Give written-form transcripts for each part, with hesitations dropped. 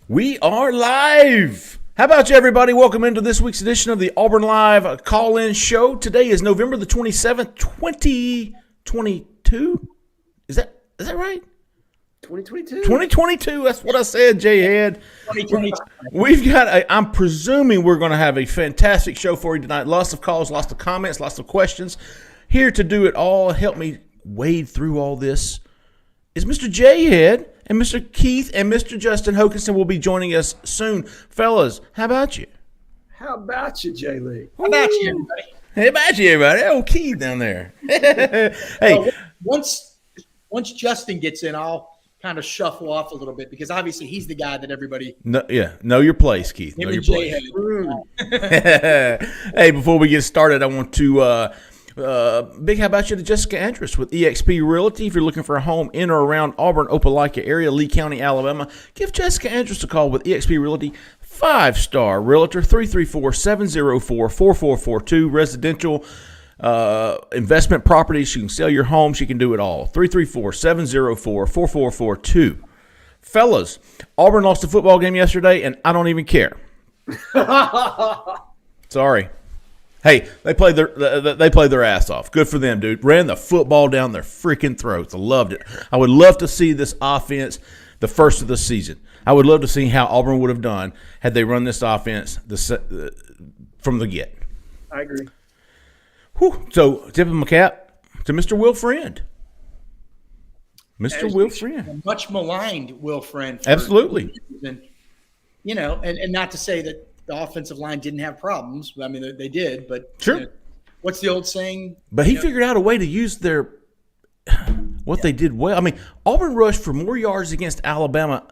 We are live. How about you, everybody? Welcome into this week's edition of the Auburn Live call-in show. Today is November the 27th, 2022. Is that right? 2022. 2022. That's what I said, Jhead. 2022. We've got I'm presuming we're going to have a fantastic show for you tonight. Lots of calls, lots of comments, lots of questions. Here to do it all, help me wade through all this, is Mr. Jhead. And Mr. Keith and Mr. Justin Hokanson will be joining us soon. Fellas, how about you? How about you, Jay Lee? How about you, everybody? How about you, everybody? Oh, Keith down there. Hey, once Justin gets in, I'll kind of shuffle off a little bit because obviously he's the guy that everybody. know your place, Keith. Know your place. Hey, before we get started, I want to big how about you to Jessica Andrus with eXp Realty. If you're looking for a home in or around Auburn, Opelika area, Lee County, Alabama, give Jessica Andrus a call with eXp Realty. 5-star realtor, 334-704-4442. Residential investment properties. You can sell your home. She can do it all. 334-704-4442. Fellas, Auburn lost the football game yesterday, and I don't even care. Sorry. Hey, they played their ass off. Good for them, dude. Ran the football down their freaking throats. I loved it. I would love to see this offense the first of the season. I would love to see how Auburn would have done had they run this offense from the get. I agree. Whew. So, tip of my cap to Mr. Will Friend. Mr. Will Friend. Much maligned Will Friend. Absolutely. And not to say that the offensive line didn't have problems. I mean, they did, but sure. What's the old saying? But he figured out a way to use they did well. I mean, Auburn rushed for more yards against Alabama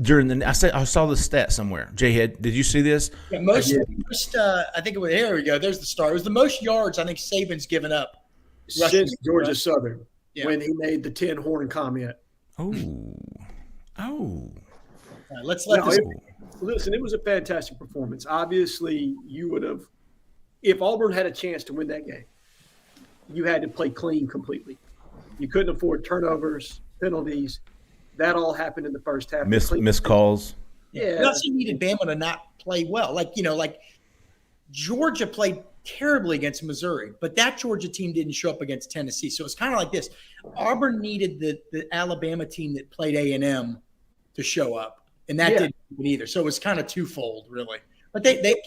during the. I saw the stat somewhere. Jhead, did you see this? Yeah, I think it was. Here we go. There's the start. It was the most yards I think Saban's given up since Georgia Southern when he made the 10-horn comment. Oh. Let's let this. Listen, it was a fantastic performance. Obviously, you would have, if Auburn had a chance to win that game, you had to play clean completely. You couldn't afford turnovers, penalties. That all happened in the first half. Missed calls. Yeah. You also needed Bama to not play well. Like Georgia played terribly against Missouri, but that Georgia team didn't show up against Tennessee. So it's kind of like this. Auburn needed the Alabama team that played A&M to show up. And that didn't happen either. So it was kind of twofold, really. But they played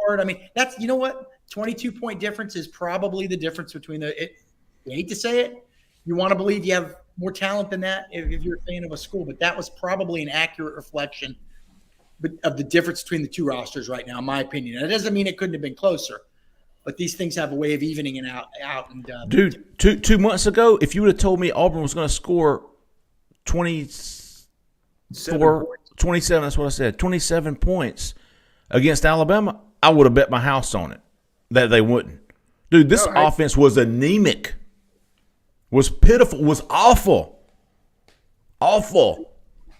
hard. I mean, that's, you know what? 22-point difference is probably the difference between I hate to say it. You want to believe you have more talent than that if you're a fan of a school. But that was probably an accurate reflection of the difference between the two rosters right now, in my opinion. And it doesn't mean it couldn't have been closer. But these things have a way of evening it out. And dude, two months ago, if you would have told me Auburn was going to score 27, that's what I said, 27 points against Alabama, I would have bet my house on it that they wouldn't. Dude, this offense was anemic, was pitiful, was awful. Awful.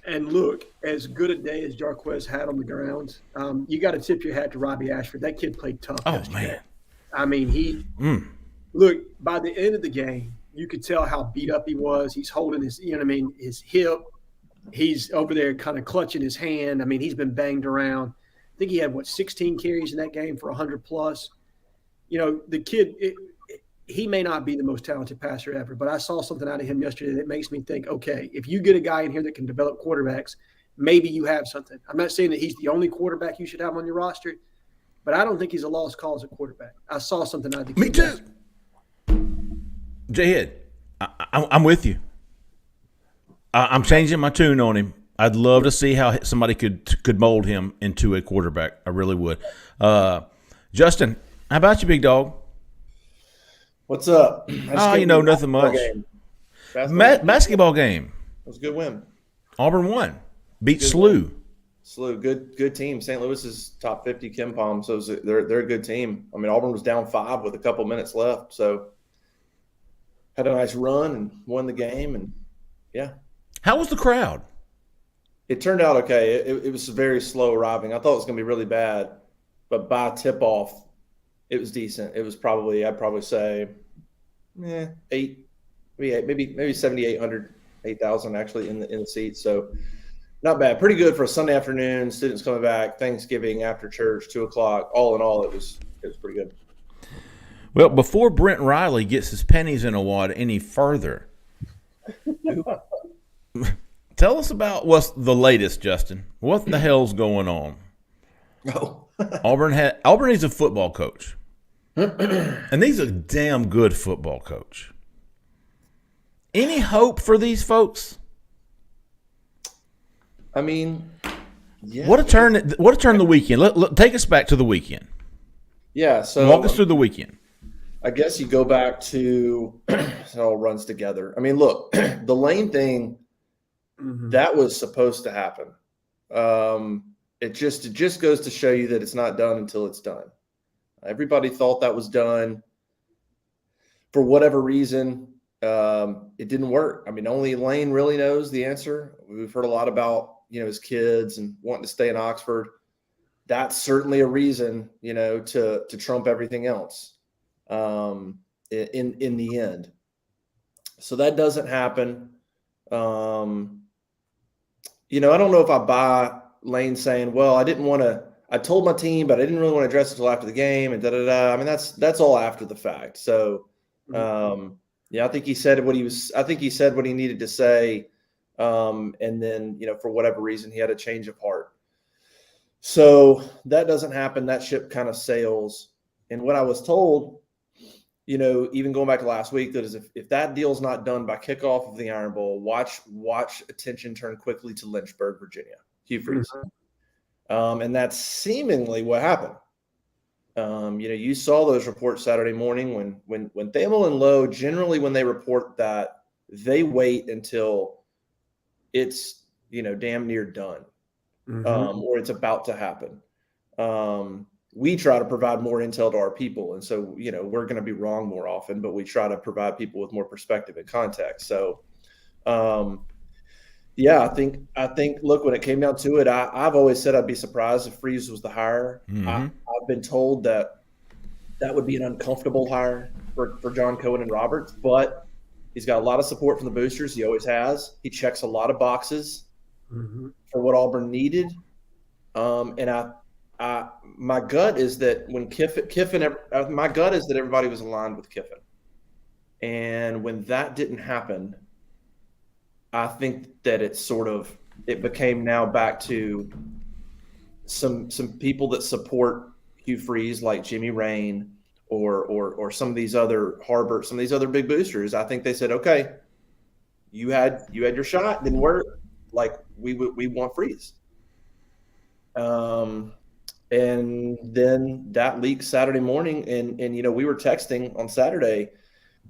And look, as good a day as Jarquez had on the ground, you got to tip your hat to Robbie Ashford. That kid played tough. Oh, man. I mean, look, by the end of the game, you could tell how beat up he was. He's holding his hip. He's over there kind of clutching his hand. I mean, he's been banged around. I think he had, 16 carries in that game for 100+. You know, the kid, he may not be the most talented passer ever, but I saw something out of him yesterday that makes me think, okay, if you get a guy in here that can develop quarterbacks, maybe you have something. I'm not saying that he's the only quarterback you should have on your roster, but I don't think he's a lost cause at quarterback. I saw something out of the kid. Me too. Jhead, I'm with you. I'm changing my tune on him. I'd love to see how somebody could mold him into a quarterback. I really would. Justin, how about you, big dog? What's up? Nothing much. Basketball game. It was a good win. Auburn won. Beat SLU. SLU, good team. St. Louis is top 50 KenPom, so they're a good team. I mean, Auburn was down 5 with a couple minutes left, so had a nice run and won the game, and yeah. How was the crowd? It turned out okay. It was very slow arriving. I thought it was going to be really bad, but by tip-off, it was decent. It was probably, I'd probably say, 8, maybe 7,800, 8,000 actually in the seats. So Not bad. Pretty good for a Sunday afternoon. Students coming back, Thanksgiving after church, 2:00. All in all, it was pretty good. Well, before Brent Riley gets his pennies in a wad any further, tell us about what's the latest, Justin. What the hell's going on? Oh. Auburn needs a football coach. And he's a damn good football coach. Any hope for these folks? I mean, yeah. What a turn the weekend. Take us back to the weekend. Yeah, so walk us through the weekend. I guess you go back to it all runs together. I mean, look, the Lane thing, that was supposed to happen. It just goes to show you that it's not done until it's done. Everybody thought that was done. For whatever reason, it didn't work. I mean, only Lane really knows the answer. We've heard a lot about, his kids and wanting to stay in Oxford. That's certainly a reason, to trump everything else in the end. So that doesn't happen. I don't know if I buy Lane saying, well, I told my team, but I didn't really want to address it until after the game and da-da-da. I mean, that's all after the fact. So, I think he said what he needed to say. And then, for whatever reason, he had a change of heart. So that doesn't happen. That ship kind of sails. And what I was told, even going back to last week, that is if that deal's not done by kickoff of the Iron Bowl, watch attention turn quickly to Lynchburg, Virginia, Hugh Freeze. And that's seemingly what happened. You saw those reports Saturday morning when Thamel and Lowe, generally when they report that, they wait until it's, damn near done, or it's about to happen. We try to provide more intel to our people. And so, we're going to be wrong more often, but we try to provide people with more perspective and context. So, I think, look, when it came down to it, I've always said I'd be surprised if Freeze was the hire. I've been told that would be an uncomfortable hire for John Cohen and Roberts, but he's got a lot of support from the boosters. He always has. He checks a lot of boxes for what Auburn needed. And my gut is that when my gut is that everybody was aligned with Kiffin. And when that didn't happen, I think that it became now back to some people that support Hugh Freeze, like Jimmy Rain or some of these other some of these other big boosters. I think they said, okay, you had your shot, didn't work. Like we want Freeze. And then that leaked Saturday morning, and we were texting on Saturday.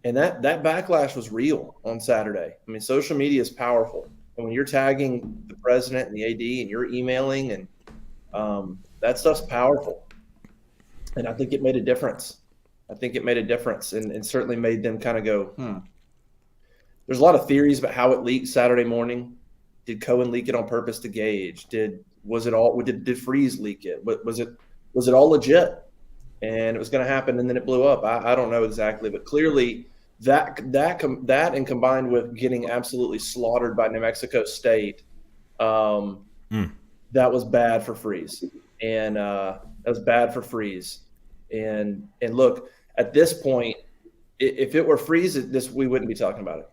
And that backlash was real on Saturday. I mean, social media is powerful. And when you're tagging the president and the AD and you're emailing, and that stuff's powerful. And I think it made a difference. And certainly made them kind of go, There's a lot of theories about how it leaked Saturday morning. Did Cohen leak it on purpose to gauge? Did Freeze leak it? Was it all legit? And it was going to happen, and then it blew up. I don't know exactly, but clearly that and combined with getting absolutely slaughtered by New Mexico State, that was bad for Freeze, and And look, at this point, if it were Freeze, we wouldn't be talking about it.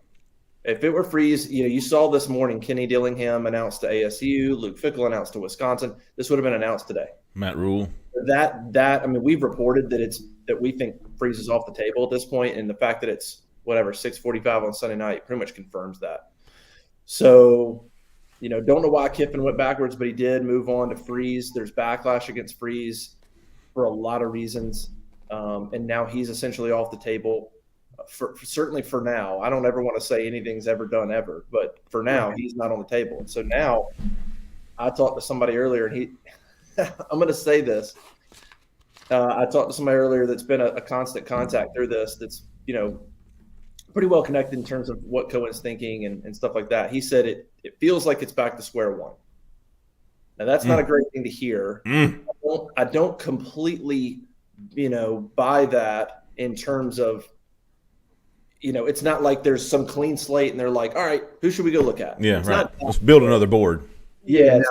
If it were Freeze, you saw this morning, Kenny Dillingham announced to ASU, Luke Fickell announced to Wisconsin. This would have been announced today. Matt Rule. We've reported that we think Freeze is off the table at this point, and the fact that it's 6:45 on Sunday night pretty much confirms that. So, don't know why Kiffin went backwards, but he did move on to Freeze. There's backlash against Freeze for a lot of reasons, and now he's essentially off the table. Certainly for now. I don't ever want to say anything's ever done ever, but for now, he's not on the table. And so now, I talked to somebody earlier, and I'm going to say this. I talked to somebody earlier that's been a constant contact through this that's, pretty well connected in terms of what Cohen's thinking and stuff like that. He said it feels like it's back to square one. Now, that's not a great thing to hear. I don't completely, buy that in terms of, it's not like there's some clean slate and they're like, all right, who should we go look at? Yeah, right. Let's build another board. Yeah,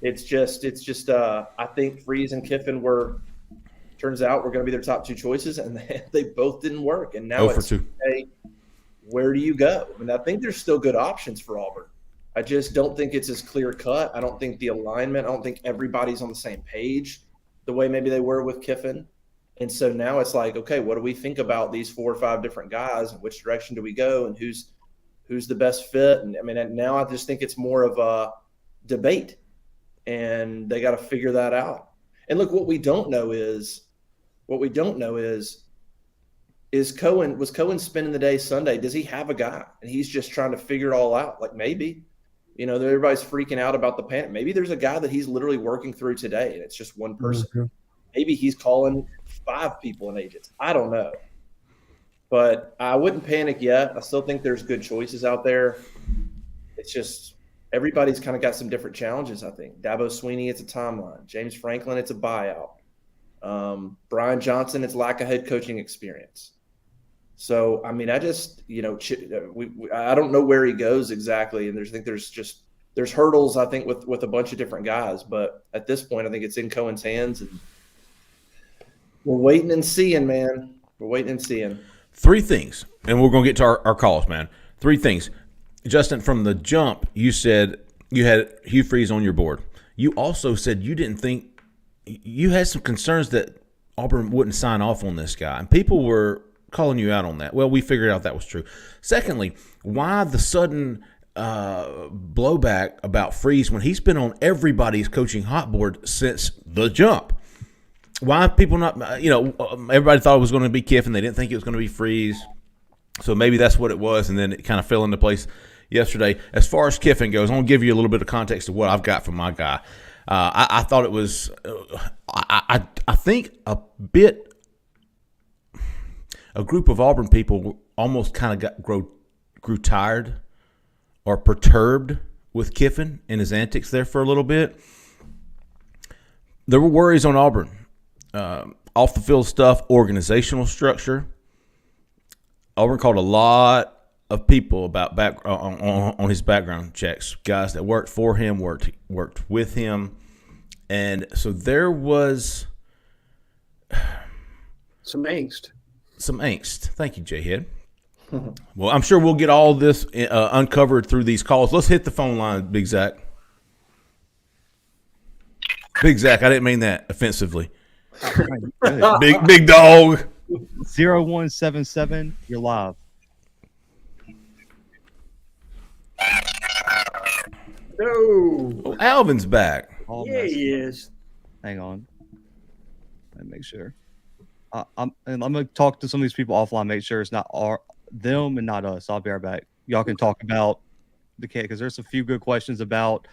it's just I think Freeze and Kiffin turns out we're going to be their top two choices, and they both didn't work. And now it's okay, where do you go? I mean, I think there's still good options for Auburn. I just don't think it's as clear cut. I don't think the alignment, I don't think everybody's on the same page the way maybe they were with Kiffin. And so now it's like, okay, what do we think about these 4 or 5 different guys, and which direction do we go, and who's the best fit? And I mean, now I just think it's more of a debate, and they got to figure that out. And look, what we don't know is was Cohen spending the day Sunday? Does he have a guy and he's just trying to figure it all out? Like, maybe, everybody's freaking out about the panic. Maybe there's a guy that he's literally working through today, and it's just one person. Mm-hmm. Maybe he's calling 5 people and agents. I don't know. But I wouldn't panic yet. I still think there's good choices out there. It's just everybody's kind of got some different challenges, I think. Dabo Swinney, it's a timeline. James Franklin, it's a buyout. Brian Johnson, it's lack of head coaching experience. So, I mean, I just, I don't know where he goes exactly. And I think there's hurdles, I think, with a bunch of different guys. But at this point, I think it's in Cohen's hands. And we're waiting and seeing, man. We're waiting and seeing. 3 things, and we're going to get to our calls, man. 3 things. Justin, from the jump, you said you had Hugh Freeze on your board. You also said you didn't think – you had some concerns that Auburn wouldn't sign off on this guy, and people were calling you out on that. Well, we figured out that was true. Secondly, why the sudden blowback about Freeze when he's been on everybody's coaching hot board since the jump? Why people not, everybody thought it was going to be Kiffin. They didn't think it was going to be Freeze. So maybe that's what it was, and then it kind of fell into place yesterday. As far as Kiffin goes, I'm going to give you a little bit of context of what I've got from my guy. I thought it was, I think a group of Auburn people almost kind of grew tired or perturbed with Kiffin and his antics there for a little bit. There were worries on Auburn. Off the field stuff, organizational structure. Auburn called a lot of people about on his background checks, guys that worked for him, worked with him, and so there was some angst. Thank you, Jhead. Well, I'm sure we'll get all this uncovered through these calls. Let's hit the phone line, Big Zach. Big Zach, I didn't mean that offensively. big dog. 0177, you're live. No. Oh, Alvin's back. Yeah, he is. Hang on. Let me make sure. I'm going to talk to some of these people offline, make sure it's not them and not us. I'll be right back. Y'all can talk about the kid because there's a few good questions about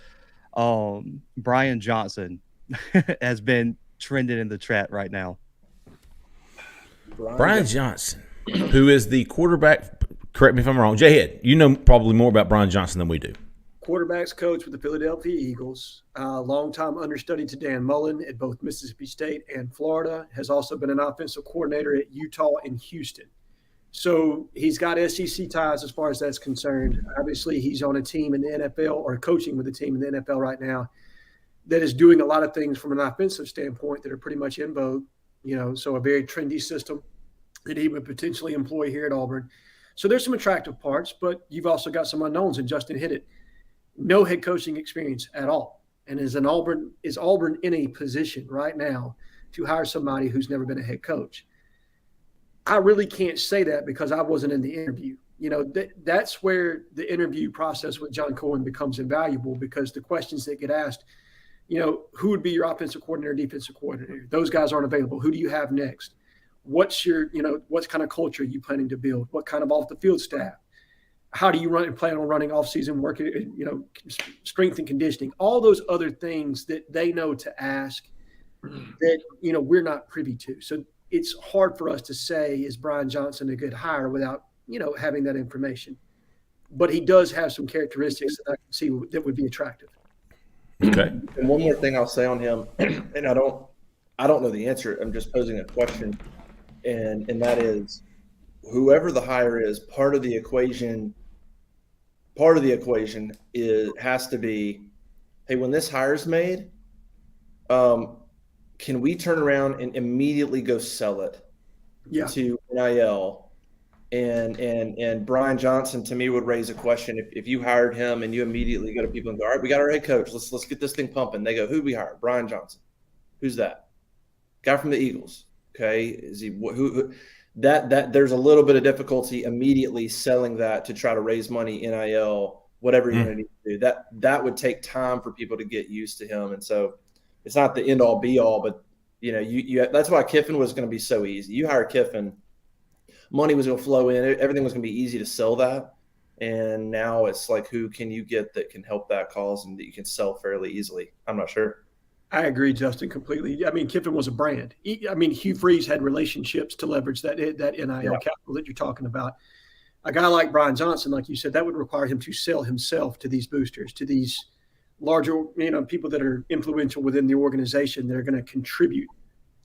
Brian Johnson has been trending in the chat right now. Brian Johnson, who is the quarterback, correct me if I'm wrong, Jhead, you know probably more about Brian Johnson than we do. Quarterbacks coach with the Philadelphia Eagles, longtime understudy to Dan Mullen at both Mississippi State and Florida, has also been an offensive coordinator at Utah and Houston. So he's got SEC ties as far as that's concerned. Obviously, he's on a team in the NFL or coaching with a team in the NFL right now that is doing a lot of things from an offensive standpoint that are pretty much in vogue, so a very trendy system that he would potentially employ here at Auburn. So there's some attractive parts, but you've also got some unknowns, and Justin hit it. No head coaching experience at all. And is Auburn in a position right now to hire somebody who's never been a head coach? I really can't say that because I wasn't in the interview. That's where the interview process with John Cohen becomes invaluable because the questions that get asked, who would be your offensive coordinator, defensive coordinator? Those guys aren't available. Who do you have next? What's your, what kind of culture are you planning to build? What kind of off the field staff? How do you plan on running off-season work, strength and conditioning, all those other things that they know to ask that, we're not privy to. So it's hard for us to say, is Brian Johnson a good hire without, having that information. But he does have some characteristics that I can see that would be attractive. Okay. And one more thing I'll say on him, and I don't know the answer. I'm just posing a question, and that is, whoever the hire is, part of the equation has to be hey, when this hire's made, can we turn around and immediately go sell it to NIL? And Brian Johnson, to me, would raise a question. If you hired him and you immediately go to people and go, all right, we got our head coach. Let's get this thing pumping. They go, who we hire? Brian Johnson. Who's that? Guy from the Eagles. Okay. Is he who that there's a little bit of difficulty immediately selling that to try to raise money, NIL, whatever you're going to need to do. That would take time for people to get used to him. And so it's not the end all be all, but you that's why Kiffin was going to be so easy. You hire Kiffin, money was going to flow in. Everything was going to be easy to sell that. And now it's like, who can you get that can help that cause and that you can sell fairly easily? I'm not sure. I agree, Justin, completely. I mean, Kiffin was a brand. Hugh Freeze had relationships to leverage that NIL capital that you're talking about. A guy like Brian Johnson, like you said, that would require him to sell himself to these boosters, to these larger, people that are influential within the organization that are going to contribute,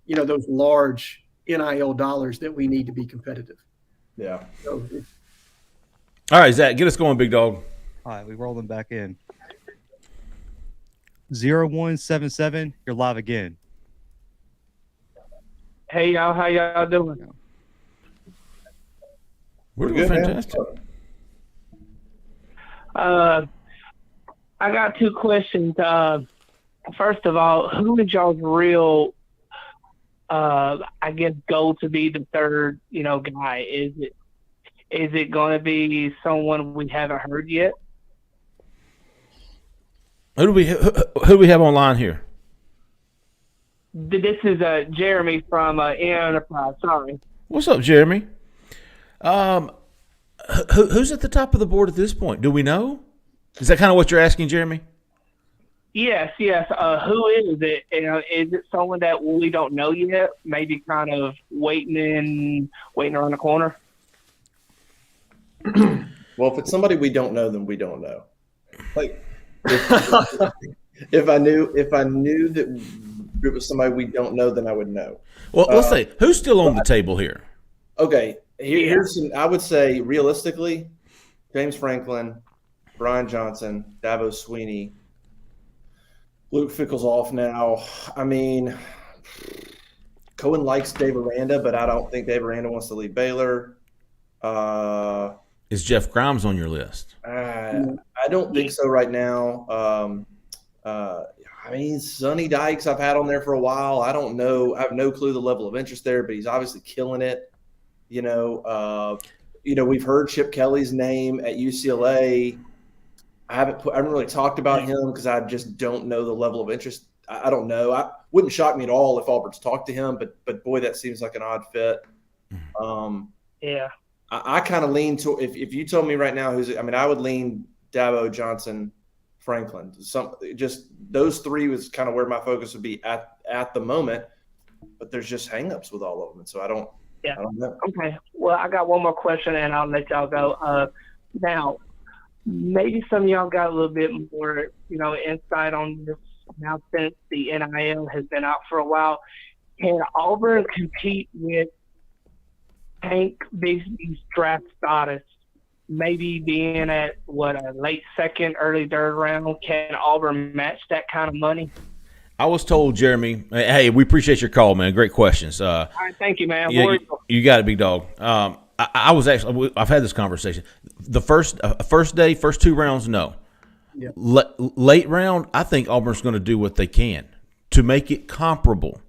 those large NIL dollars that we need to be competitive. Yeah. So, all right, Zach, get us going, big dog. All right, we roll them back in. 0177, you're live again. Hey, y'all, how y'all doing? We're doing fantastic. I got two questions. First of all, who is y'all's real, goal to be the third, guy? Is it going to be someone we haven't heard yet? Who do we have online here? This is Jeremy from Enterprise. Sorry. What's up, Jeremy? Who's at the top of the board at this point? Do we know? Is that kind of what you're asking, Jeremy? Yes. Who is it? Is it someone that we don't know yet? Maybe kind of waiting around the corner. Well, if it's somebody we don't know, then we don't know. Like, if I knew that it was somebody we don't know, then I would know. Well, let's say who's still on the table here. Okay, here's some. I would say realistically, James Franklin, Brian Johnson, Dabo Sweeney, Luke Fickle's off now. I mean, Cohen likes Dave Aranda, but I don't think Dave Aranda wants to leave Baylor. Is Jeff Grimes on your list? I don't think so right now. Sonny Dykes I've had on there for a while. I don't know. I have no clue the level of interest there, but he's obviously killing it. We've heard Chip Kelly's name at UCLA. I haven't really talked about him because I just don't know the level of interest. I don't know. I wouldn't shock me at all if Auburn's talked to him, but boy, that seems like an odd fit. Yeah. I kind of lean to if you told me right now I would lean Dabo, Johnson, Franklin. Just those three was kind of where my focus would be at the moment. But there's just hangups with all of them, and so I don't know. Okay. Well, I got one more question, and I'll let y'all go. Now, maybe some of y'all got a little bit more, insight on this now since the NIL has been out for a while. Can Auburn compete with Tank Bigsby's draft status, maybe being at a late second, early third round? Can Auburn match that kind of money? I was told, Jeremy. Hey, we appreciate your call, man. Great questions. All right, thank you, man. Yeah, you got it, big dog. I've had this conversation. The first day, first two rounds, no. Yeah. Late round, I think Auburn's going to do what they can to make it comparable,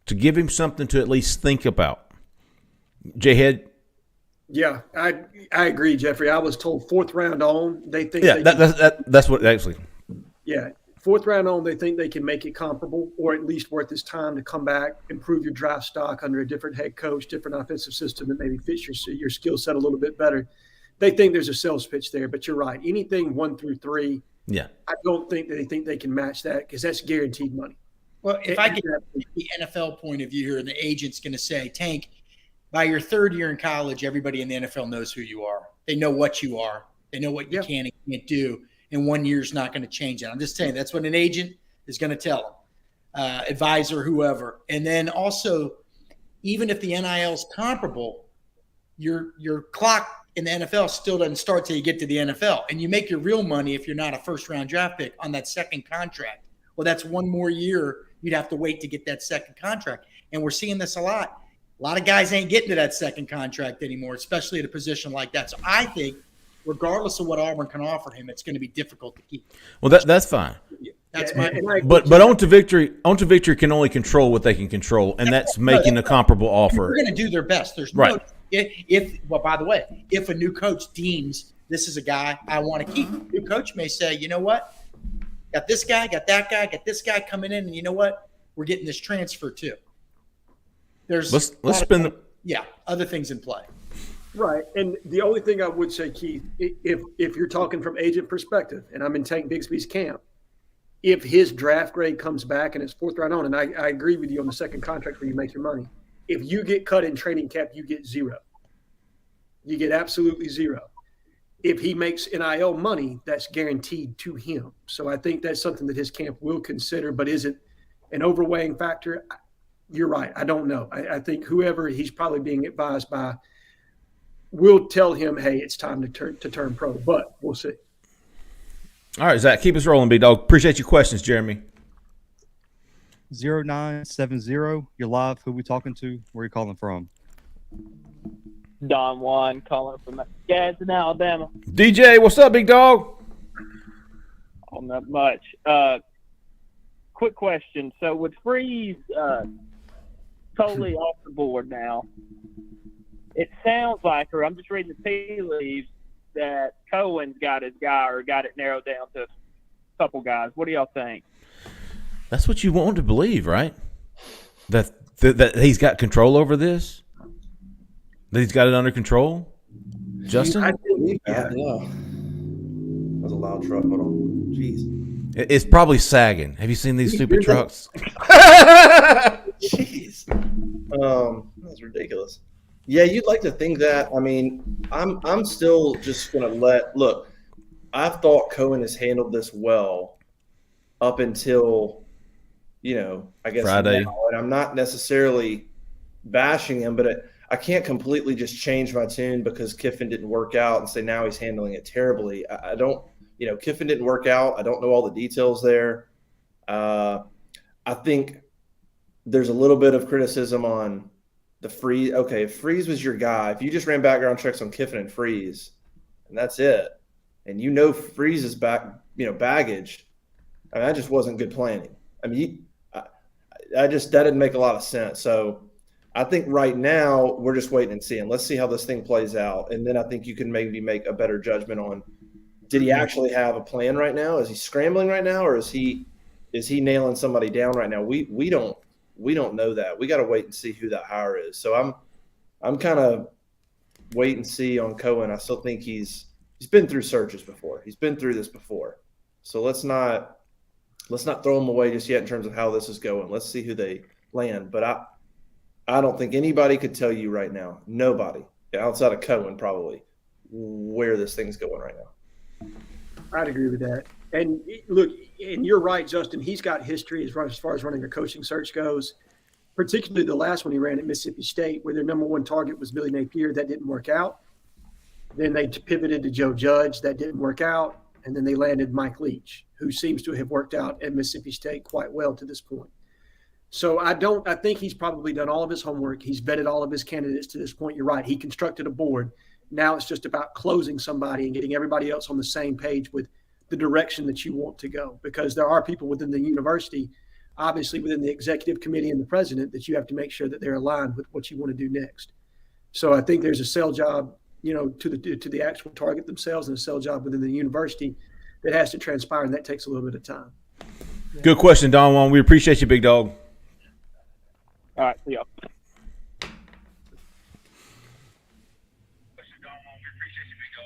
to give him something to at least think about. Jhead? Yeah, I agree, Jeffrey. I was told fourth round on, they think. Yeah, that's what actually. Yeah, fourth round on, they think they can make it comparable, or at least worth his time to come back, improve your draft stock under a different head coach, different offensive system that maybe fits your skill set a little bit better. They think there's a sales pitch there, but you're right. Anything 1 through 3, yeah, I don't think that they think they can match that because that's guaranteed money. Well, if I get the NFL point of view here, and the agent's going to say, Tank, by your third year in college, everybody in the NFL knows who you are. They know what you are. They know what you can and can't do. And 1 year is not going to change it. I'm just saying that's what an agent is going to tell them, advisor, whoever. And then also, even if the NIL is comparable, your clock in the NFL still doesn't start till you get to the NFL. And you make your real money if you're not a first-round draft pick on that second contract. Well, that's one more year you'd have to wait to get that second contract. And we're seeing this a lot. A lot of guys ain't getting to that second contract anymore, especially at a position like that. So I think regardless of what Auburn can offer him, it's going to be difficult to keep. Well, that's fine. That's my But on to victory can only control what they can control, and that's making a comparable offer. They're going to do their best. There's right. Well, by the way, if a new coach deems this is a guy I want to keep, the new coach may say, you know what, got this guy, got that guy, got this guy coming in, and you know what, we're getting this transfer too. There's let's spend other things in play. Right. And the only thing I would say, Keith, if you're talking from agent perspective, and I'm in Tank Bigsby's camp, if his draft grade comes back and it's fourth round on, and I agree with you on the second contract where you make your money, if you get cut in training camp, you get zero. You get absolutely zero. If he makes NIL money, that's guaranteed to him. So I think that's something that his camp will consider. But is it an overweighing factor? You're right. I don't know. I think whoever he's probably being advised by will tell him, hey, it's time to turn pro. But we'll see. All right, Zach, keep us rolling, big dog. Appreciate your questions, Jeremy. 0970, you're live. Who we talking to? Where are you calling from? Don Juan calling from Gadsden, Alabama. DJ, what's up, big dog? Oh, not much. Quick question. So with Freeze totally off the board now, it sounds like, or I'm just reading the tea leaves, that Cohen's got his guy or got it narrowed down to a couple guys. What do y'all think? That's what you want to believe, right? That he's got control over this? That he's got it under control? Justin? I believe that. Yeah. That was a loud truck. Hold on. Jeez. It's probably sagging. Have you seen these stupid trucks? Jeez. That's ridiculous. Yeah, you'd like to think that. I mean, I'm still just going to look, I've thought Cohen has handled this well up until, I guess Friday. Now. And I'm not necessarily bashing him, but I can't completely just change my tune because Kiffin didn't work out and say now he's handling it terribly. I don't, Kiffin didn't work out. I don't know all the details there. I think there's a little bit of criticism on the Freeze. Okay, if Freeze was your guy, if you just ran background checks on Kiffin and Freeze, and that's it, and Freeze's baggage, I mean, that just wasn't good planning. I mean, that didn't make a lot of sense. So I think right now we're just waiting and seeing. Let's see how this thing plays out, and then I think you can maybe make a better judgment on, did he actually have a plan right now? Is he scrambling right now, or is he nailing somebody down right now? We don't know that. We got to wait and see who that hire is. So I'm kind of wait and see on Cohen. I still think he's been through searches before. He's been through this before. So let's not throw him away just yet in terms of how this is going. Let's see who they land. But I don't think anybody could tell you right now, nobody outside of Cohen probably, where this thing's going right now. I'd agree with that. And look, and you're right, Justin. He's got history as far as running a coaching search goes, particularly the last one he ran at Mississippi State, where their number one target was Billy Napier. That didn't work out. Then they pivoted to Joe Judge. That didn't work out. And then they landed Mike Leach, who seems to have worked out at Mississippi State quite well to this point. So I think he's probably done all of his homework. He's vetted all of his candidates to this point. You're right. He constructed a board. Now it's just about closing somebody and getting everybody else on the same page with the direction that you want to go, because there are people within the university, obviously within the executive committee and the president, that you have to make sure that they're aligned with what you want to do next. So I think there's a sell job, to the actual target themselves, and a sell job within the university that has to transpire, and that takes a little bit of time. Good question, Don Juan. We appreciate you, big dog. All right, see y'all.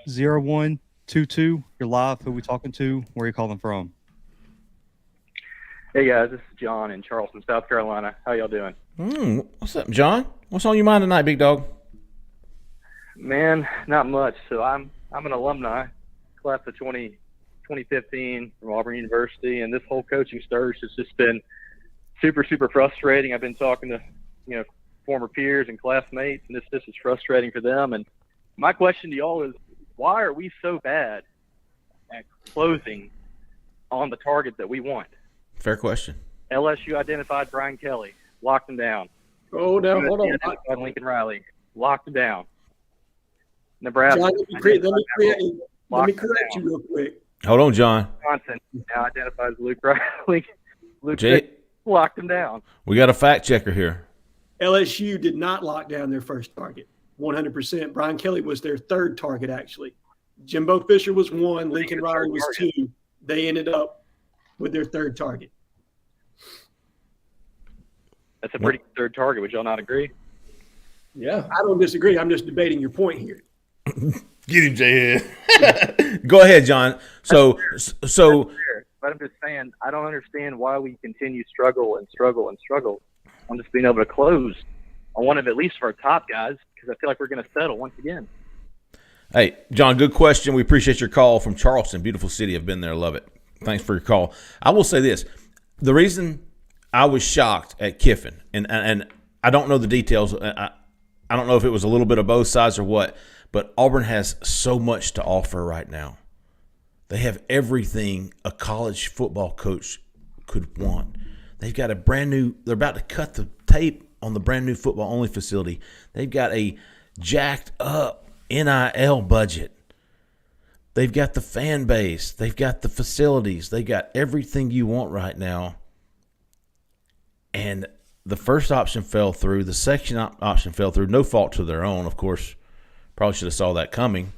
Zero 0122, you're live. Who we talking to? Where are you calling from? Hey guys, this is John in Charleston, South Carolina. How y'all doing? What's up, John? What's on your mind tonight, big dog? Man, not much. So I'm an alumni, class of 2015 from Auburn University, and this whole coaching search has just been super, super frustrating. I've been talking to former peers and classmates, and this is frustrating for them. And my question to y'all is, why are we so bad at closing on the target that we want? Fair question. LSU identified Brian Kelly, locked him down. Oh, now hold on. Identified Lincoln Riley, locked him down. Nebraska. John, let me correct you real quick. Hold on, John. Wisconsin now identifies Luke Riley. Luke Jhead, locked him down. we got a fact checker here. LSU did not lock down their first target. 100%. Brian Kelly was their third target, actually. Jimbo Fisher was one. Lincoln Riley was two. They ended up with their third target. That's a pretty good third target. Would y'all not agree? Yeah. I don't disagree. I'm just debating your point here. Get him, Jhead. Go ahead, John. So, But I'm just saying, I don't understand why we continue struggle on just being able to close on one of at least our top guys, because I feel like we're going to settle once again. hey, John, good question. We appreciate your call from Charleston. Beautiful city. I've been there. Love it. Thanks for your call. I will say this. The reason I was shocked at Kiffin, and I don't know the details. I don't know if it was a little bit of both sides or what, but Auburn has so much to offer right now. They have everything a college football coach could want. They've got a brand new – they're about to cut the tape on the brand new football-only facility. They've got a jacked-up NIL budget. They've got the fan base. They've got the facilities. They got everything you want right now. And the first option fell through. The second option fell through. No fault to their own, of course. Probably should have saw that coming.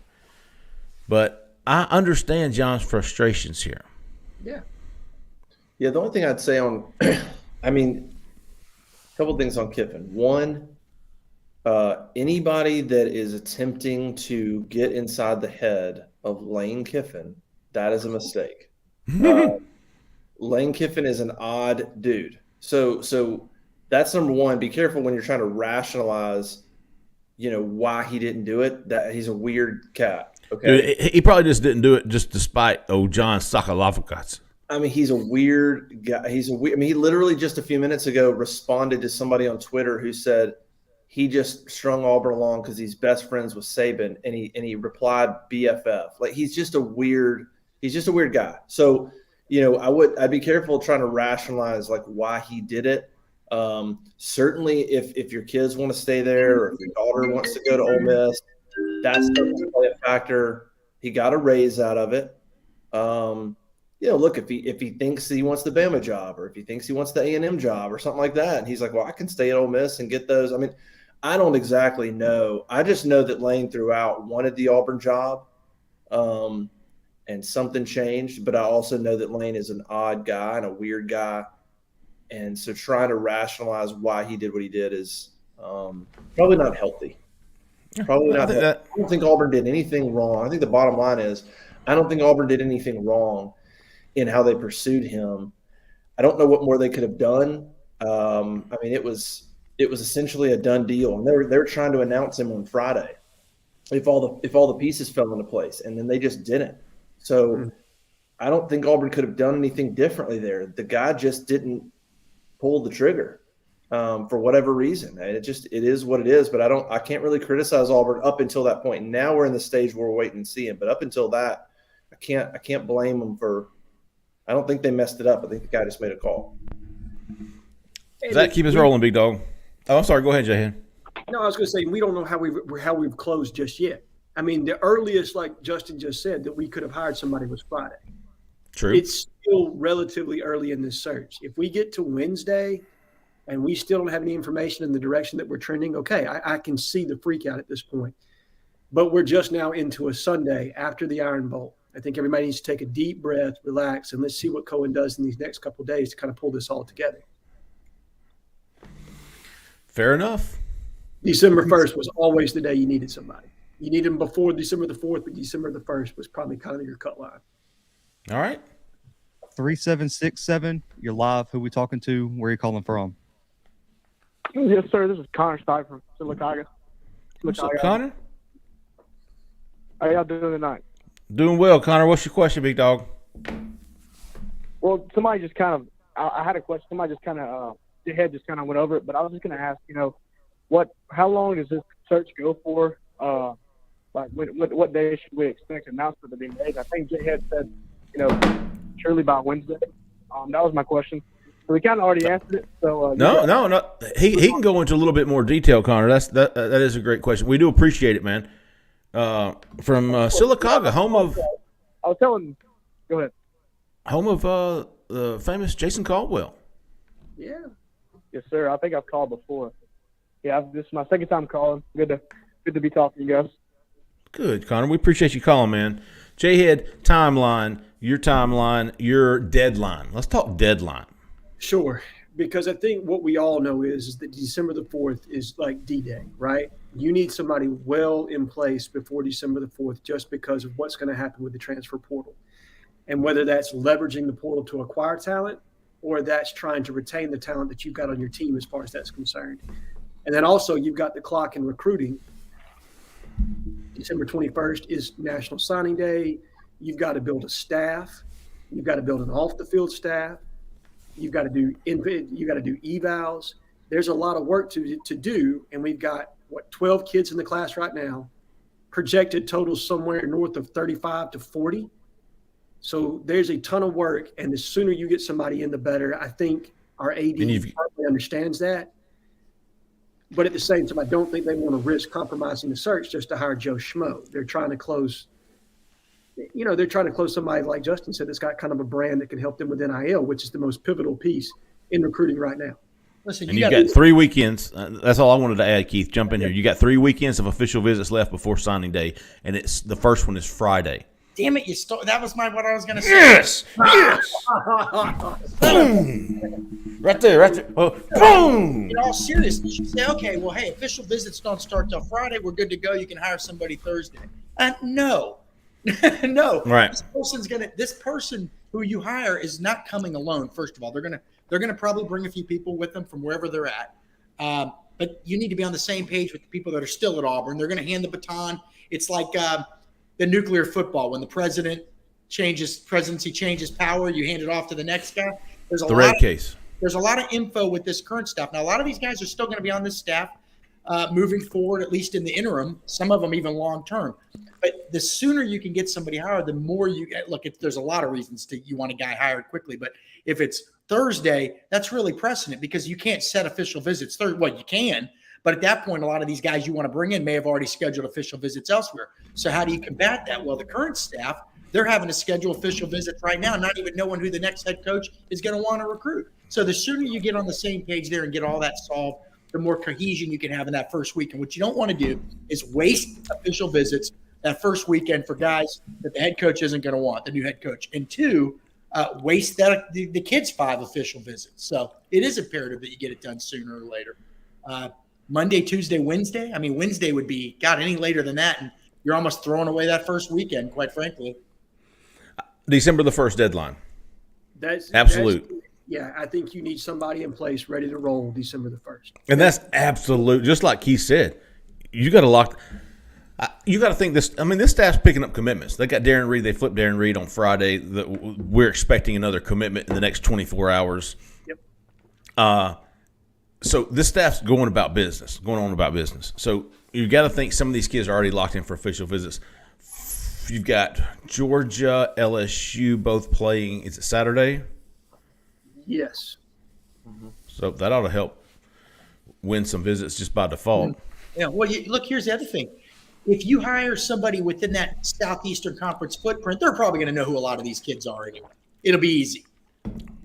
But I understand John's frustrations here. Yeah. Yeah, the only thing I'd say on I mean, a couple things on Kiffin. One, anybody that is attempting to get inside the head of Lane Kiffin, that is a mistake. Lane Kiffin is an odd dude. So that's number one. Be careful when you're trying to rationalize, why he didn't do it. That he's a weird cat. Okay. Dude, he probably just didn't do it just despite John Sakalavakats. I mean, he's a weird guy. He literally just a few minutes ago responded to somebody on Twitter who said he just strung Auburn along because he's best friends with Saban, and he replied BFF. Like he's just a weird guy. So, I'd be careful trying to rationalize like why he did it. Certainly if your kids want to stay there or if your daughter wants to go to Ole Miss, that's definitely a factor. He got a raise out of it. Look, if he thinks he wants the Bama job or if he thinks he wants the A&M job or something like that, and he's like, well, I can stay at Ole Miss and get those. I mean, I don't exactly know. I just know that Lane throughout wanted the Auburn job, and something changed. But I also know that Lane is an odd guy and a weird guy. And so trying to rationalize why he did what he did is probably not healthy. Probably not. I don't think Auburn did anything wrong. I think the bottom line is I don't think Auburn did anything wrong in how they pursued him. I don't know what more they could have done. I mean, it was essentially a done deal, and they were trying to announce him on Friday if all the pieces fell into place, and then they just didn't. So I don't think Auburn could have done anything differently there. The guy just didn't pull the trigger for whatever reason. It is what it is. But I can't really criticize Auburn up until that point. Now we're in the stage where we're waiting and seeing. But up until that, I can't blame them for. I don't think they messed it up. I think the guy just made a call. Zach, keep us rolling, big dog. Oh, I'm sorry. Go ahead, Jhead. No, I was going to say we don't know how we've closed just yet. I mean, the earliest, like Justin just said, that we could have hired somebody was Friday. True. It's still relatively early in this search. If we get to Wednesday and we still don't have any information in the direction that we're trending, okay, I can see the freak out at this point. But we're just now into a Sunday after the Iron Bowl. I think everybody needs to take a deep breath, relax, and let's see what Cohen does in these next couple of days to kind of pull this all together. Fair enough. December 1st was always the day you needed somebody. You needed them before December the 4th, but December the 1st was probably kind of your cut line. All right. 3767. You're live. Who we talking to? Where are you calling from? Yes, sir. This is Connor Stipe from Silicaga. What's up, Connor? How y'all doing tonight? Doing well, Connor. What's your question, big dog? Well, somebody just kind of – I had a question. Somebody just kind of Jhead just kind of went over it, but I was just going to ask, how long does this search go for? Like, what day should we expect an announcement to be made? I think Jhead said, surely by Wednesday. That was my question. So we kind of already answered it. So No. He can go into a little bit more detail, Connor. That is a great question. We do appreciate it, man. From Sylacauga, home of I was telling. Go ahead. home of the famous Jason Caldwell. Yeah. Yes, sir. I think I've called before. Yeah, this is my second time calling. Good to be talking to you guys. Good, Connor. We appreciate you calling, man. Jhead, timeline, your deadline. Let's talk deadline. Sure. Because I think what we all know is that December the 4th is like D-Day, right? You need somebody well in place before December the 4th just because of what's going to happen with the transfer portal. And whether that's leveraging the portal to acquire talent or that's trying to retain the talent that you've got on your team as far as that's concerned. And then also you've got the clock in recruiting. December 21st is National Signing Day. You've got to build a staff. You've got to build an off-the-field staff. You've got to do evals. There's a lot of work to do, and we've got 12 kids in the class right now. Projected totals somewhere north of 35 to 40. So there's a ton of work, and the sooner you get somebody in, the better. I think our AD probably understands that. But at the same time, I don't think they want to risk compromising the search just to hire Joe Schmo. They're trying to close. They're trying to close somebody, like Justin said, that's got kind of a brand that can help them with NIL, which is the most pivotal piece in recruiting right now. Listen, and you've got 3 weekends. That's all I wanted to add, Keith. Jump in here. You got 3 weekends of official visits left before signing day, and the first one is Friday. Damn it! That was what I was going to say. Yes. Boom. Right there. Oh, boom. In all seriousness, you say, okay, well, hey, official visits don't start till Friday. We're good to go. You can hire somebody Thursday. No. No. Right. This person who you hire is not coming alone. First of all, they're gonna probably bring a few people with them from wherever they're at. But you need to be on the same page with the people that are still at Auburn. They're going to hand the baton. It's like the nuclear football when the presidency changes power. You hand it off to the next guy. There's a lot of info with this current staff. Now, a lot of these guys are still going to be on this staff moving forward, at least in the interim. Some of them even long term. But the sooner you can get somebody hired, the more you get. Look, there's a lot of reasons you want a guy hired quickly. But if it's Thursday, that's really precedent because you can't set official visits. Well, you can. But at that point, a lot of these guys you want to bring in may have already scheduled official visits elsewhere. So how do you combat that? Well, the current staff, they're having to schedule official visits right now, not even knowing who the next head coach is going to want to recruit. So the sooner you get on the same page there and get all that solved, the more cohesion you can have in that first week. And what you don't want to do is waste official visits that first weekend for guys that the head coach isn't going to want, the new head coach. And 2, waste the kids' 5 official visits. So it is imperative that you get it done sooner or later. Monday, Tuesday, Wednesday. I mean, Wednesday would be, God, any later than that, and you're almost throwing away that first weekend, quite frankly. December the 1st deadline. That's absolute. I think you need somebody in place ready to roll December the 1st. And that's absolute. Just like Keith said, you got to lock. You got to think this. I mean, this staff's picking up commitments. They got Darren Reed. They flipped Darren Reed on Friday. We're expecting another commitment in the next 24 hours. Yep. So this staff's going on about business. So you got to think some of these kids are already locked in for official visits. You've got Georgia, LSU both playing. Is it Saturday? Yes. So that ought to help win some visits just by default. Yeah. Well, look, here's the other thing. If you hire somebody within that Southeastern Conference footprint, they're probably going to know who a lot of these kids are anyway. It'll be easy.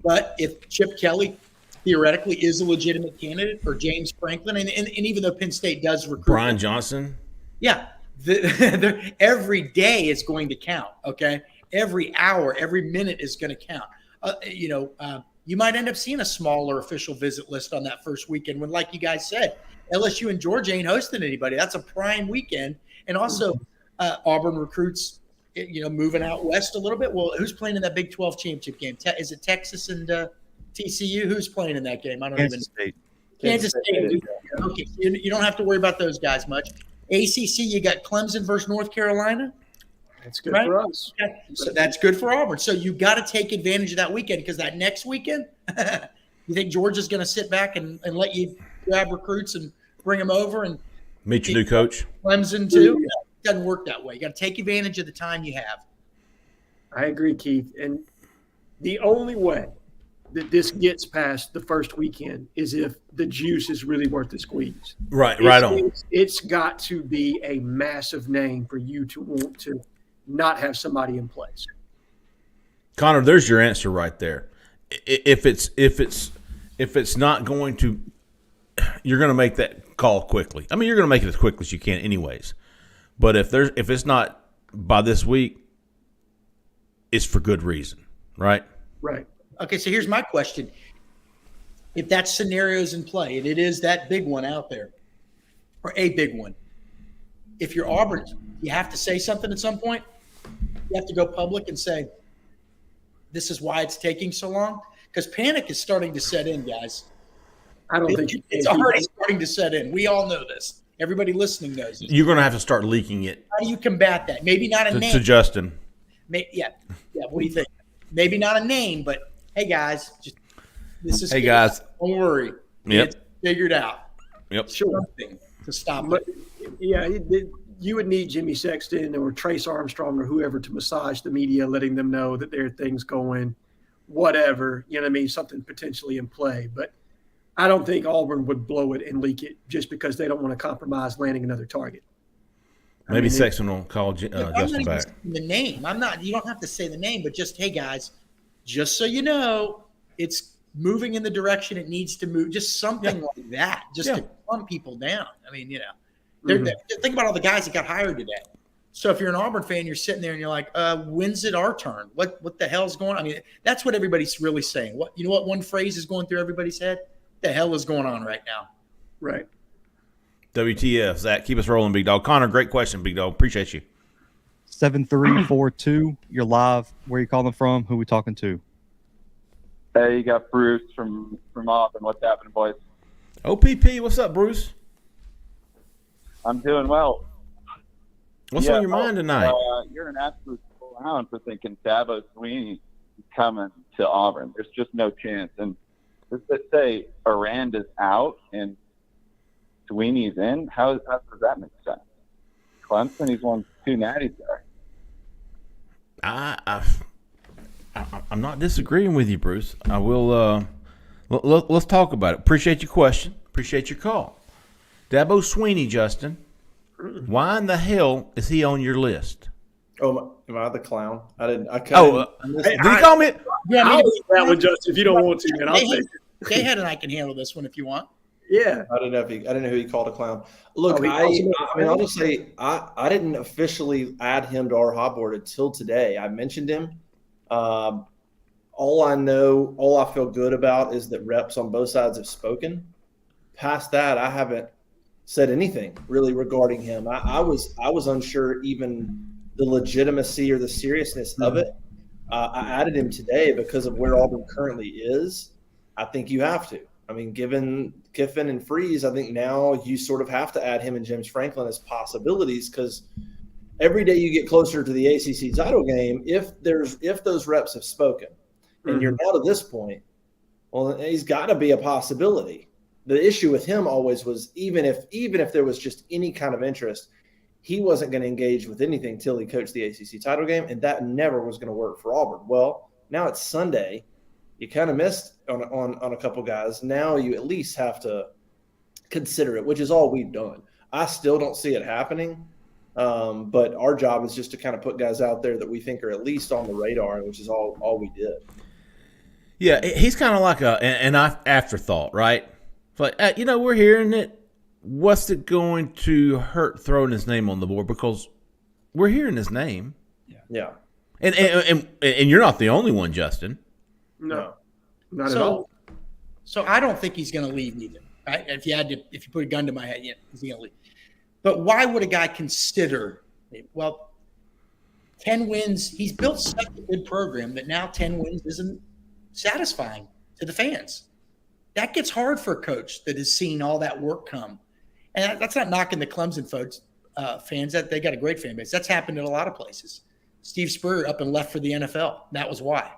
But if Chip Kelly theoretically is a legitimate candidate, or James Franklin, and even though Penn State does recruit Brian Johnson, every day is going to count. Okay, every hour, every minute is going to count. You might end up seeing a smaller official visit list on that first weekend when, like you guys said, LSU and Georgia ain't hosting anybody. That's a prime weekend. And also Auburn recruits, moving out west a little bit. Well, who's playing in that Big 12 championship game? Is it Texas and TCU? Who's playing in that game? I don't Kansas even. Kansas State. Okay, so you don't have to worry about those guys much. ACC, you got Clemson versus North Carolina. That's good for us. Okay. So that's good for Auburn. So you got to take advantage of that weekend because that next weekend, you think Georgia's going to sit back and let you grab recruits and bring them over and meet your new coach? Clemson too. doesn't work that way. You got to take advantage of the time you have. I agree, Keith. And the only way that this gets past the first weekend is if the juice is really worth the squeeze. Right on. It's got to be a massive name for you to want to not have somebody in place. Connor, there's your answer right there. If it's not going to, you're going to make that call quickly. I mean, you're going to make it as quick as you can, anyways. But if it's not by this week, it's for good reason, right? Right. Okay, so here's my question. If that scenario's in play, and it is that big one out there, or a big one, if you're Auburn, you have to say something at some point. You have to go public and say, this is why it's taking so long. Because panic is starting to set in, guys. I don't think it's already starting to set in. We all know this. Everybody listening knows it. You're going to have to start leaking it. How do you combat that? Maybe not a name. To Justin. Yeah. What do you think? Maybe not a name, but hey guys, this is. Hey guys, don't worry. Yep. It's figured out. Yep. Something to stop but, it. Yeah, you would need Jimmy Sexton or Trace Armstrong or whoever to massage the media, letting them know that there are things going, whatever. You know what I mean? Something potentially in play, but I don't think Auburn would blow it and leak it just because they don't want to compromise landing another target. Maybe Sexton will call Justin back. The name. I'm not. You don't have to say the name, but just hey guys, just so you know, it's moving in the direction it needs to move. Just something like that, just to calm people down. I mean, think about all the guys that got hired today. So if you're an Auburn fan, you're sitting there and you're like, when's it our turn? What the hell's going on? I mean, that's what everybody's really saying. What one phrase is going through everybody's head? What the hell is going on right now? Right. WTF, Zach. Keep us rolling, big dog. Connor, great question, big dog. Appreciate you. 7342. You're live. Where you calling from? Who we talking to? Hey, you got Bruce from Auburn. What's happening, boys? OPP, what's up, Bruce? I'm doing well. What's on your mind tonight? You're an absolute clown for thinking Dabo Sweeney is coming to Auburn. There's just no chance. And just to say Aranda's out and Sweeney's in, how does that make sense? Clemson, he's won 2 natties there. I'm not disagreeing with you, Bruce. I will. Let's talk about it. Appreciate your question. Appreciate your call. Dabo Sweeney, Justin. Why in the hell is he on your list? Oh, am I the clown? I didn't. I did he call me? Yeah, I'll leave that one, Justin. If you don't want to, man, I'll take it. Jhead and I can handle this one if you want. Yeah, I didn't know who he called a clown. Look, I'll just say I didn't officially add him to our hot board until today. I mentioned him. All I feel good about is that reps on both sides have spoken. Past that, I haven't said anything really regarding him. I was unsure even the legitimacy or the seriousness of it. I added him today because of where Auburn currently is. I think you have to. I mean, given Kiffin and Freeze, I think now you sort of have to add him and James Franklin as possibilities because every day you get closer to the ACC title game, if those reps have spoken and you're now to this point, well, he's got to be a possibility. The issue with him always was even if there was just any kind of interest, he wasn't going to engage with anything till he coached the ACC title game, and that never was going to work for Auburn. Well, now it's Sunday. You kind of missed on a couple guys. Now you at least have to consider it, which is all we've done. I still don't see it happening, but our job is just to kind of put guys out there that we think are at least on the radar, which is all we did. Yeah, he's kind of like an afterthought, right? It's like, we're hearing it. What's it going to hurt throwing his name on the board? Because we're hearing his name. Yeah. And you're not the only one, Justin. No, not at all. So I don't think he's going to leave either. Right? If you put a gun to my head, he's going to leave. But why would a guy consider? Well, 10 wins. He's built such a good program that now 10 wins isn't satisfying to the fans. That gets hard for a coach that has seen all that work come. And that's not knocking the Clemson folks, fans. That they got a great fan base. That's happened in a lot of places. Steve Spurrier up and left for the NFL. That was why.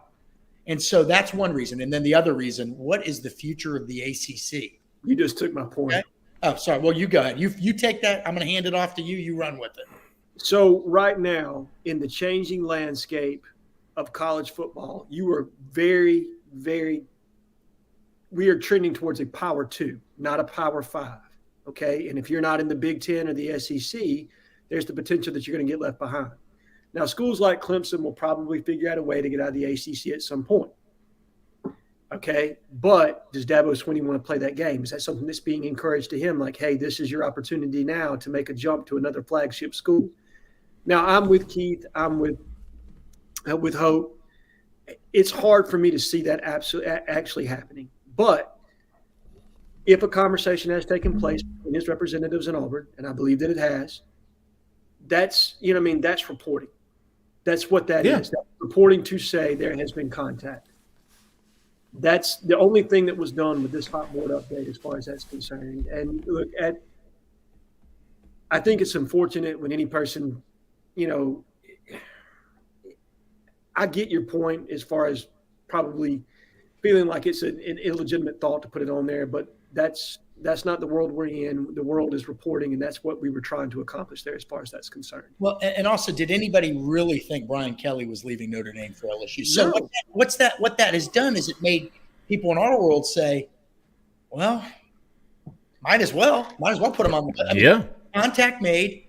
And so that's one reason. And then the other reason, what is the future of the ACC? You just took my point. Okay? Oh, sorry. Well, you go ahead. You take that. I'm going to hand it off to you. You run with it. So right now, in the changing landscape of college football, you are very, very – we are trending towards a power 2, not a power 5, okay? And if you're not in the Big Ten or the SEC, there's the potential that you're going to get left behind. Now, schools like Clemson will probably figure out a way to get out of the ACC at some point, okay? But does Dabo Swinney want to play that game? Is that something that's being encouraged to him? Like, hey, this is your opportunity now to make a jump to another flagship school. Now, I'm with Keith. I'm with Hope. It's hard for me to see that actually happening. But if a conversation has taken place between his representatives in Auburn, and I believe that it has, that's that's reporting. That's what that is. That's reporting to say there has been contact. That's the only thing that was done with this hot board update as far as that's concerned. And look, I think it's unfortunate when any person – I get your point as far as probably feeling like it's an illegitimate thought to put it on there, but that's not the world we're in. The world is reporting, and that's what we were trying to accomplish there as far as that's concerned. Well, and also, did anybody really think Brian Kelly was leaving Notre Dame for LSU? So No. what that has done is it made people in our world say, well, might as well put him on the contact made,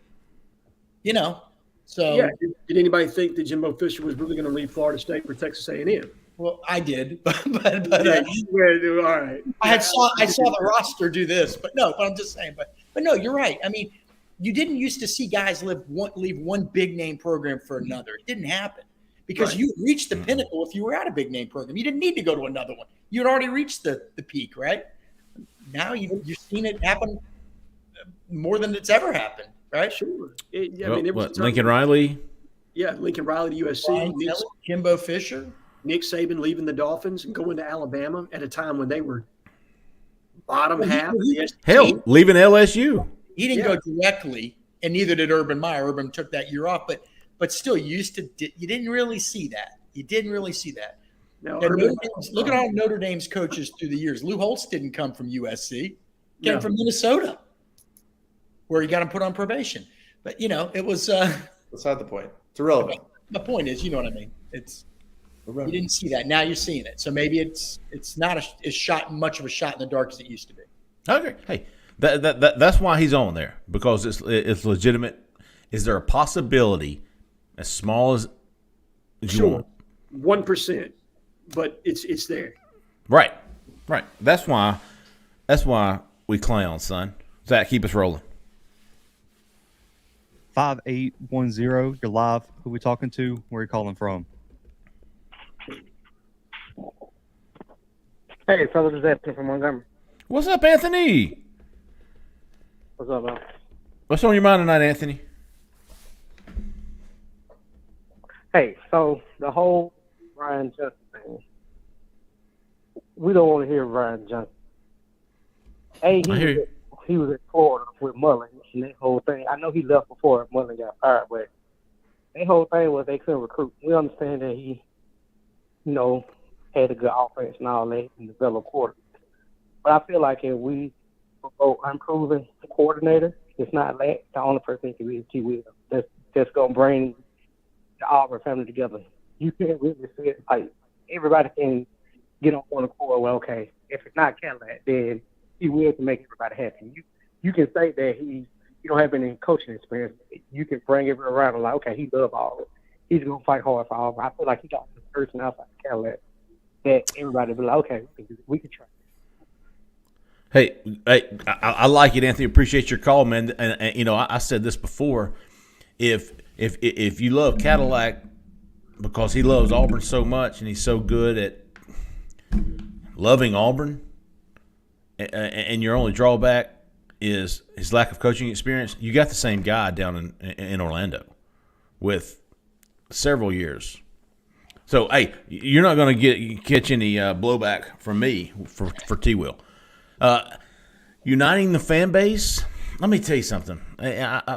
So Yeah. Did anybody think that Jimbo Fisher was really going to leave Florida State for Texas A&M? Well, I did, but All right. I saw the roster do this, but I'm just saying. But no, you're right. I mean, you didn't used to see guys leave one big name program for another. It didn't happen because you reached the pinnacle if you were at a big name program. You didn't need to go to another one. You had already reached the peak, right? Now you've seen it happen more than it's ever happened. Right? Sure. Lincoln Riley? Yeah, Lincoln Riley to USC. Jimbo Fisher. Nick Saban leaving the Dolphins and going to Alabama at a time when they were bottom half. Hell, leaving LSU. He didn't go directly, and neither did Urban Meyer. Urban took that year off, but still, you didn't really see that. You didn't really see that. No, look at all Notre Dame's coaches through the years. Lou Holtz didn't come from USC. He came from Minnesota, where he got him put on probation. But, it was beside the point. It's irrelevant. The point is, you know what I mean? You didn't see that. Now you're seeing it. So maybe it's not much of a shot in the dark as it used to be. Okay. Hey, that's why he's on there, because it's legitimate. Is there a possibility, as small as you want? 1%, but it's there. Right. That's why we clown, son. Zach, keep us rolling. 5810. You're live. Who we talking to? Where are you calling from? Hey, fellas, this is Anthony from Montgomery. What's up, Anthony? What's up, man? What's on your mind tonight, Anthony? Hey, so the whole Brian Johnson thing, we don't want to hear Brian Johnson. He was at Florida with Mullen, and that whole thing. I know he left before Mullen got fired, but that whole thing was they couldn't recruit. We understand that he, had a good offense and all that and developed quarter. But I feel like if we go unproven coordinator, it's not that the only person that can be T. Will. That's going to bring the Auburn family together. You can't really see it. Like, everybody can get on one accord. Well, okay, if it's not Cadillac, then He Will to make everybody happy. You can say that you don't have any coaching experience. You can bring everyone around and like, okay, he loves Auburn. He's going to fight hard for Auburn. I feel like he got the person outside Cadillac that everybody will be like, okay, we can try. Hey, I like it, Anthony. Appreciate your call, man. And I said this before. If you love Cadillac because he loves Auburn so much and he's so good at loving Auburn, and your only drawback is his lack of coaching experience, you got the same guy down in Orlando with several years. So, hey, you're not going to catch any blowback from me for T-Will. Uniting the fan base, let me tell you something.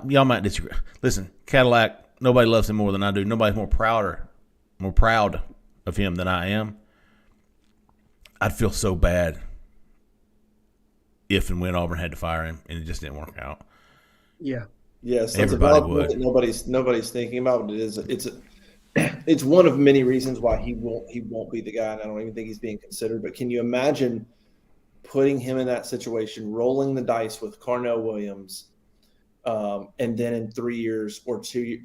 Y'all might disagree. Listen, Cadillac, nobody loves him more than I do. Nobody's more proud of him than I am. I'd feel so bad if and when Auburn had to fire him and it just didn't work out. Yeah. Yes, that's Everybody a valid point that nobody's thinking about. But it's one of many reasons why he won't be the guy, and I don't even think he's being considered. But can you imagine putting him in that situation, rolling the dice with Carnell Williams, and then in 3 years or 2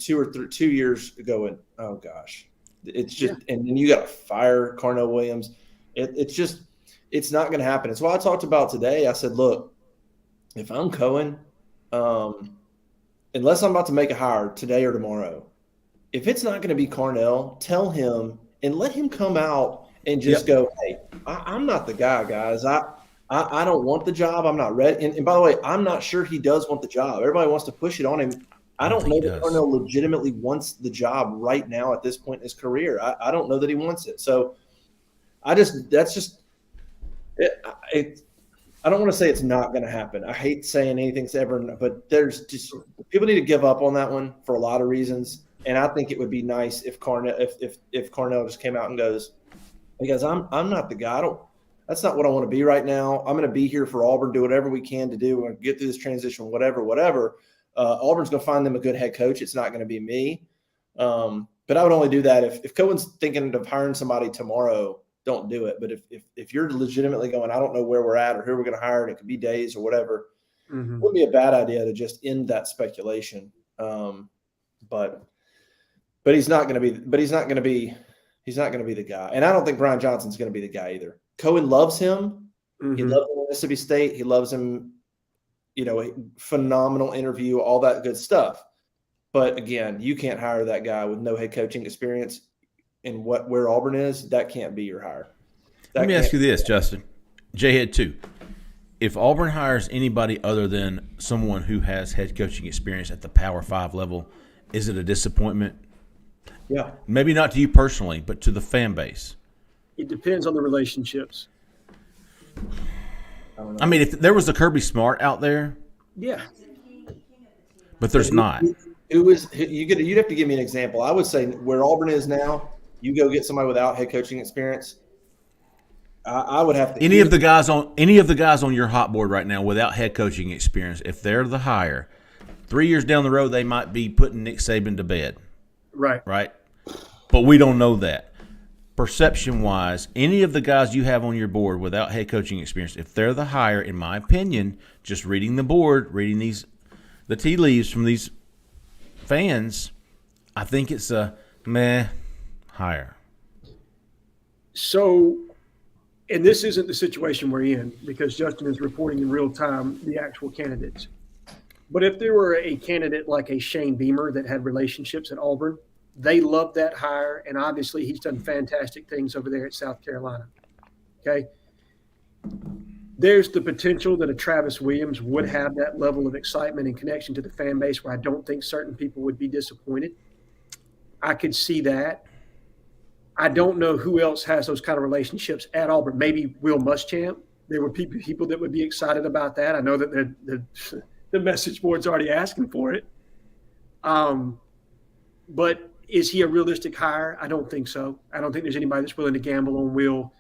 years going, oh gosh, it's just, and then you got to fire Carnell Williams. It's not going to happen. It's why I talked about today. I said, look, if I'm Cohen, unless I'm about to make a hire today or tomorrow, if it's not going to be Carnell, tell him and let him come out and just go, hey, I'm not the guy, guys. I don't want the job. I'm not ready. And by the way, I'm not sure he does want the job. Everybody wants to push it on him. I don't know that Carnell legitimately wants the job right now at this point in his career. I don't know that he wants it. So I don't want to say it's not going to happen. I hate saying anything's ever, but there's just people need to give up on that one for a lot of reasons. And I think it would be nice if Carnell just came out and goes, hey guys, I'm not the guy. That's not what I want to be right now. I'm going to be here for Auburn, do whatever we can to do. We're going to get through this transition, whatever. Auburn's going to find them a good head coach. It's not going to be me. But I would only do that if Cohen's thinking of hiring somebody tomorrow, don't do it. But if you're legitimately going, I don't know where we're at or who we're going to hire, and it could be days or whatever, it would be a bad idea to just end that speculation. But he's not going to be. But he's not going to be. He's not going to be the guy. And I don't think Brian Johnson's going to be the guy either. Cohen loves him. He loves him at Mississippi State. He loves him. Phenomenal interview, all that good stuff. But again, you can't hire that guy with no head coaching experience in where Auburn is. That can't be your hire. Let me ask you this, Justin. Jhead too. If Auburn hires anybody other than someone who has head coaching experience at the Power 5 level, is it a disappointment? Yeah. Maybe not to you personally, but to the fan base. It depends on the relationships. I mean, if there was a Kirby Smart out there, yeah, but there's not. You'd have to give me an example. I would say where Auburn is now, you go get somebody without head coaching experience. I would have to. Any of the guys on your hot board right now without head coaching experience, if they're the hire, 3 years down the road they might be putting Nick Saban to bed. Right. But we don't know that. Perception-wise, any of the guys you have on your board without head coaching experience, if they're the hire, in my opinion, just reading the board, reading the tea leaves from these fans, I think it's a meh hire. So, and this isn't the situation we're in because Justin is reporting in real time the actual candidates. But if there were a candidate like a Shane Beamer that had relationships at Auburn, they love that hire, and obviously he's done fantastic things over there at South Carolina. Okay? There's the potential that a Travis Williams would have that level of excitement and connection to the fan base where I don't think certain people would be disappointed. I could see that. I don't know who else has those kind of relationships at Auburn. Maybe Will Muschamp. There would be people that would be excited about that. I know that the message board's already asking for it. But is he a realistic hire? I don't think so. I don't think there's anybody that's willing to gamble on Will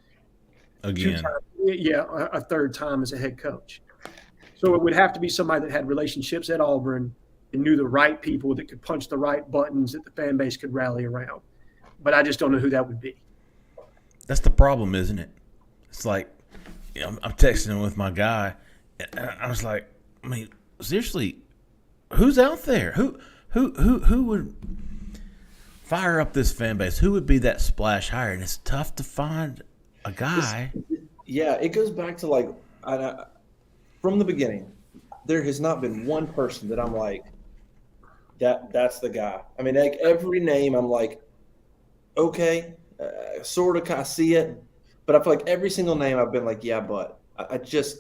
again. A third time as a head coach. So it would have to be somebody that had relationships at Auburn and knew the right people that could punch the right buttons that the fan base could rally around. But I just don't know who that would be. That's the problem, isn't it? It's like, I'm texting with my guy, and I was like, I mean, seriously, who's out there? Who would fire up this fan base? Who would be that splash hire? And it's tough to find a guy. It goes back to from the beginning, there has not been one person that I'm like, that's the guy. I mean, like every name I'm like, okay, sort of, I see it, but I feel like every single name I've been like, yeah, but I just.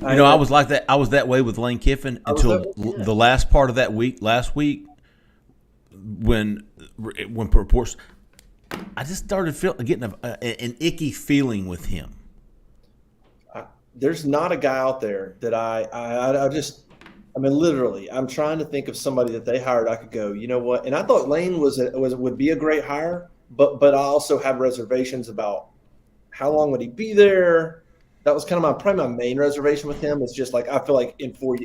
I was like that. I was that way with Lane Kiffin until the last part of that week, last week, when reports, I just started getting an icky feeling with him. There's not a guy out there that literally, I'm trying to think of somebody that they hired. I could go, you know what? And I thought Lane would be a great hire, but I also have reservations about how long would he be there. That was kind of probably my main reservation with him. It's just like I feel like in 4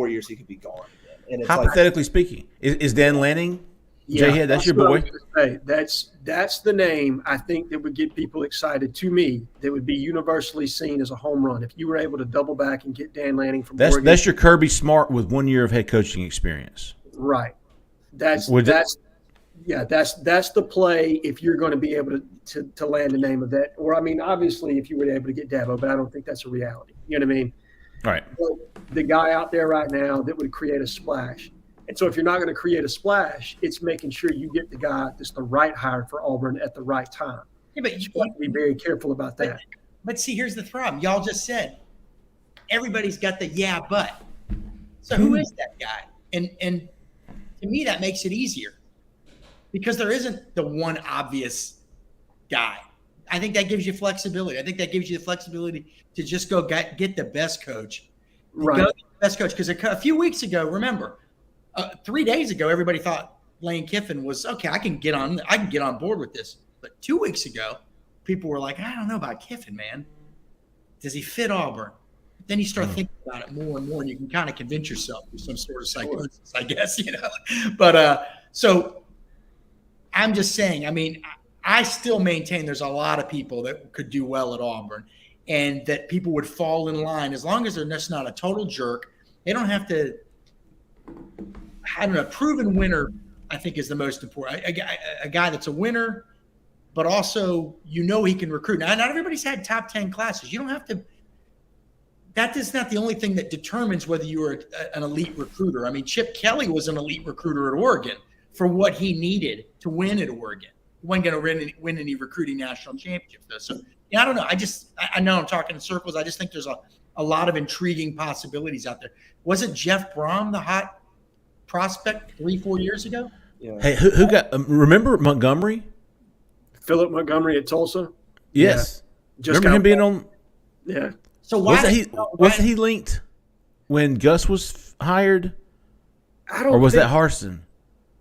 years he could be gone again. And it's hypothetically speaking, is Dan Lanning? Jhead, that's your what I boy. was gonna say. That's the name I think that would get people excited. To me, that would be universally seen as a home run if you were able to double back and get Dan Lanning from Oregon. That's your Kirby Smart with 1 year of head coaching experience. Right. That's the play if you're going to be able to land the name of that. Or I mean, obviously, if you were able to get Dabo, but I don't think that's a reality. You know what I mean? All right. So the guy out there right now that would create a splash. And so if you're not going to create a splash, it's making sure you get the guy that's the right hire for Auburn at the right time. Yeah, but you have to be very careful about that. But see, here's the problem. Y'all just said everybody's got the but. So who is that guy? And to me, that makes it easier because there isn't the one obvious guy. I think that gives you flexibility. I think that gives you the flexibility to just go get the best coach. Right. Go get the best coach. Because a few weeks ago, remember, 3 days ago, everybody thought Lane Kiffin was okay. I can get on board with this. But 2 weeks ago, people were like, I don't know about Kiffin, man. Does he fit Auburn? Then you start thinking about it more and more, and you can kind of convince yourself through some sort of psychosis, I guess, But so I'm just saying, I mean, I still maintain there's a lot of people that could do well at Auburn and that people would fall in line as long as they're just not a total jerk. They don't have to. I don't know. Proven winner, I think, is the most important. A guy that's a winner, but also he can recruit. Now, not everybody's had top 10 classes. You don't have to. That is not the only thing that determines whether you are an elite recruiter. I mean, Chip Kelly was an elite recruiter at Oregon for what he needed to win at Oregon. He wasn't going to win any recruiting national championships, though. So, I don't know. I know I'm talking in circles. I just think there's a lot of intriguing possibilities out there. Wasn't Jeff Brom the hot prospect 3-4 years ago? Yeah. Hey, who got remember Montgomery? Philip Montgomery at Tulsa? Yes. Yeah. Remember him being on? Yeah. So why wasn't he linked when Gus was hired? Or was that Harsin?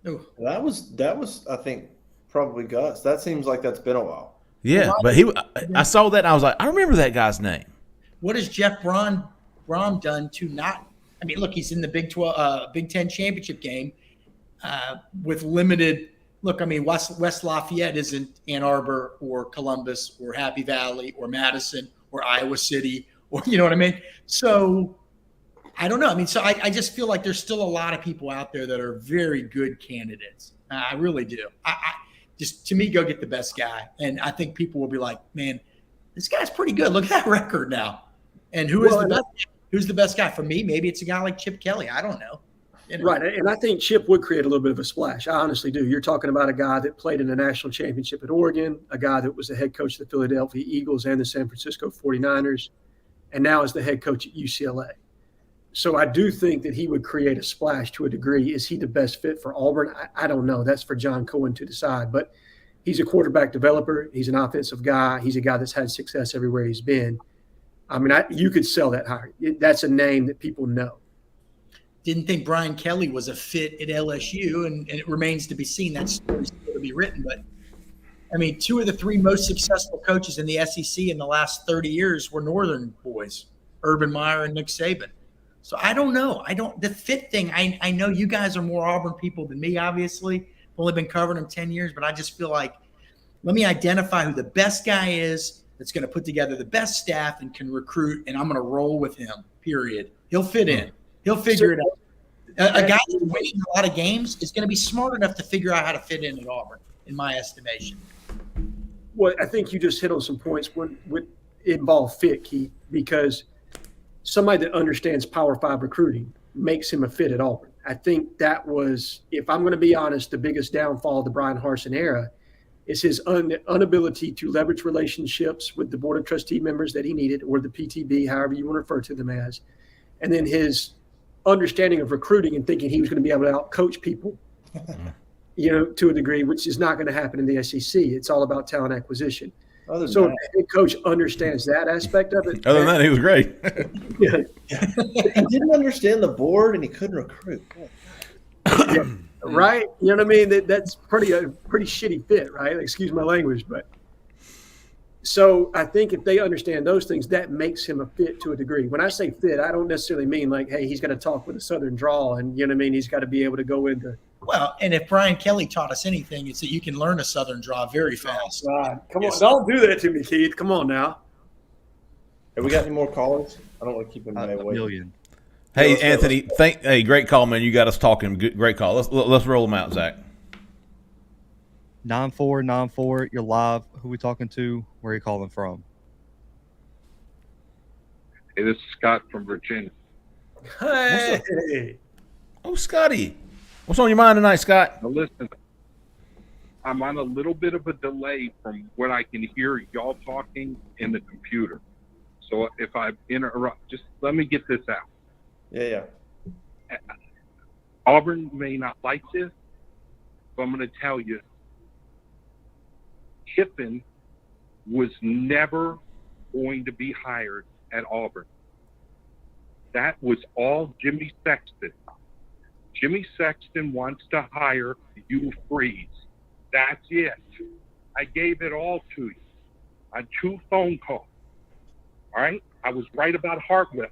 That was I think probably Gus. That seems like that's been a while. Yeah, but I saw that and I was like, I remember that guy's name. What has Jeff Brom done to not? I mean, look, he's in the Big 10 championship game with limited. Look, I mean, West Lafayette isn't Ann Arbor or Columbus or Happy Valley or Madison or Iowa City or you know what I mean. So I don't know. I mean, so I just feel like there's still a lot of people out there that are very good candidates. I really do. I just to me, go get the best guy, and I think people will be like, man, this guy's pretty good. Look at that record now. And who's the best guy? For me, maybe it's a guy like Chip Kelly. I don't know. Right, and I think Chip would create a little bit of a splash. I honestly do. You're talking about a guy that played in a national championship at Oregon, a guy that was the head coach of the Philadelphia Eagles and the San Francisco 49ers, and now is the head coach at UCLA. So I do think that he would create a splash to a degree. Is he the best fit for Auburn? I don't know. That's for John Cohen to decide. But he's a quarterback developer. He's an offensive guy. He's a guy that's had success everywhere he's been. I mean, you could sell that hire. That's a name that people know. Didn't think Brian Kelly was a fit at LSU, and it remains to be seen. That story's still to be written. But, I mean, 2 of the 3 most successful coaches in the SEC in the last 30 years were Northern boys, Urban Meyer and Nick Saban. So I don't know. The fit thing, I know you guys are more Auburn people than me, obviously. I've only been covering them 10 years, but I just feel like let me identify who the best guy is that's going to put together the best staff and can recruit, and I'm going to roll with him, period. He'll fit in. He'll figure it out. A guy that's winning a lot of games is going to be smart enough to figure out how to fit in at Auburn, in my estimation. Well, I think you just hit on some points would involve fit, Keith, because somebody that understands Power 5 recruiting makes him a fit at Auburn. I think that was, if I'm going to be honest, the biggest downfall of the Brian Harsin era is his inability to leverage relationships with the Board of Trustee members that he needed, or the PTB, however you want to refer to them as, and then his understanding of recruiting and thinking he was going to be able to out-coach people, to a degree, which is not going to happen in the SEC. It's all about talent acquisition. So if the head coach understands that aspect of it. Other than that, he was great. He didn't understand the board and he couldn't recruit. Yeah, right? You know what I mean? That's a pretty shitty fit, right? Excuse my language, but So I think if they understand those things, that makes him a fit to a degree. When I say fit, I don't necessarily mean like, hey, he's got to talk with a Southern drawl, and you know what I mean. He's got to be able to go into. Well, and if Brian Kelly taught us anything, it's that you can learn a Southern draw very fast. God, come on, don't do that to me, Keith. Come on now. Have we got any more callers? I don't want to keep them A away. million. Hey, Anthony, hey, great call, man. You got us talking. Great call. Let's roll them out, Zach. 9494, you're live. Who we talking to? Where are you calling from? Hey, this is Scott from Virginia. Hey. Oh, Scotty. What's on your mind tonight, Scott? Now listen, I'm on a little bit of a delay from what I can hear y'all talking in the computer. So if I interrupt, just let me get this out. Yeah. Auburn may not like this, but I'm going to tell you, Kiffin was never going to be hired at Auburn. That was all Jimmy Sexton. Jimmy Sexton wants to hire Hugh Freeze. That's it. I gave it all to you on 2 phone calls. All right? I was right about Hartwell.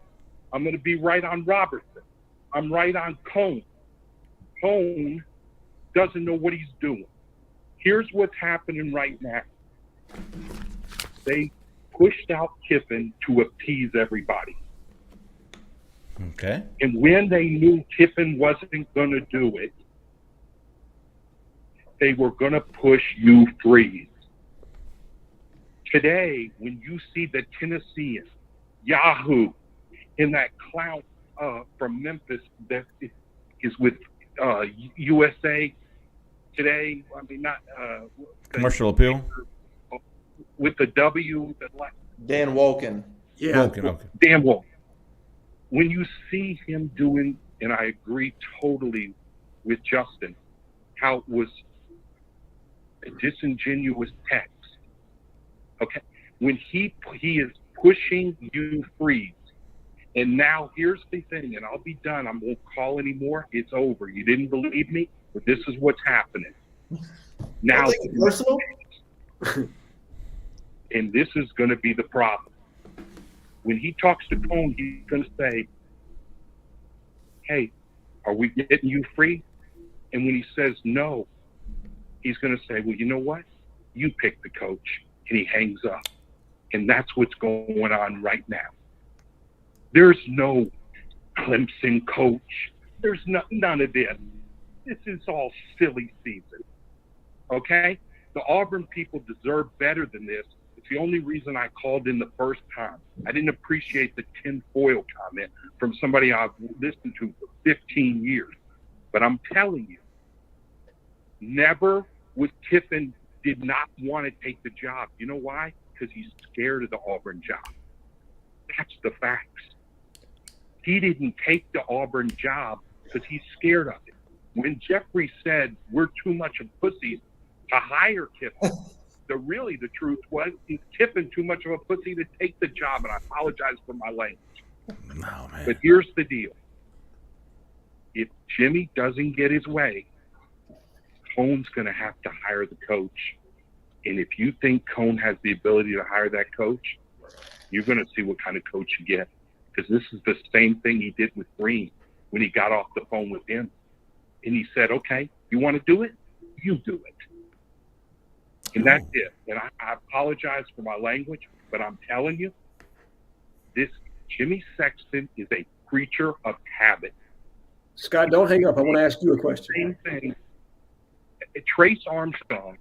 I'm going to be right on Robertson. I'm right on Cone. Cone doesn't know what he's doing. Here's what's happening right now. They pushed out Kiffin to appease everybody. Okay. And when they knew Kiffin wasn't going to do it, they were going to push Hugh Freeze. Today, when you see the Tennessean, Yahoo, and that clown from Memphis that is with USA Today, I mean, not Commercial appeal? with the W. Dan Wolken. Yeah. Wolken, okay. Dan Wolken. When you see him doing, and I agree totally with Justin, how it was a disingenuous text. Okay, when he is pushing you Freeze, and now here's the thing, and I'll be done. I won't call anymore. It's over. You didn't believe me, but this is what's happening. Now, personal. and this is going to be the problem. When he talks to Cone, he's going to say, hey, are we getting you free? And when he says no, he's going to say, well, you know what? You pick the coach. And he hangs up. And that's what's going on right now. There's no Clemson coach. There's none of this. This is all silly season. Okay? The Auburn people deserve better than this. It's the only reason I called in the first time. I didn't appreciate the tinfoil comment from somebody I've listened to for 15 years. But I'm telling you, never was Kiffin did not want to take the job. You know why? Because he's scared of the Auburn job. That's the facts. He didn't take the Auburn job because he's scared of it. When Jeffrey said we're too much of pussies to hire Kiffin, the truth was, is Kiffin too much of a pussy to take the job? And I apologize for my language. No, man. But here's the deal. If Jimmy doesn't get his way, Cone's going to have to hire the coach. And if you think Cone has the ability to hire that coach, you're going to see what kind of coach you get. Because this is the same thing he did with Green when he got off the phone with him. And he said, okay, you want to do it? You do it. And that's it. And I apologize for my language, but I'm telling you, this Jimmy Sexton is a creature of habit. Scott, don't hang up. I want to ask you a question. Same thing. Trace Armstrong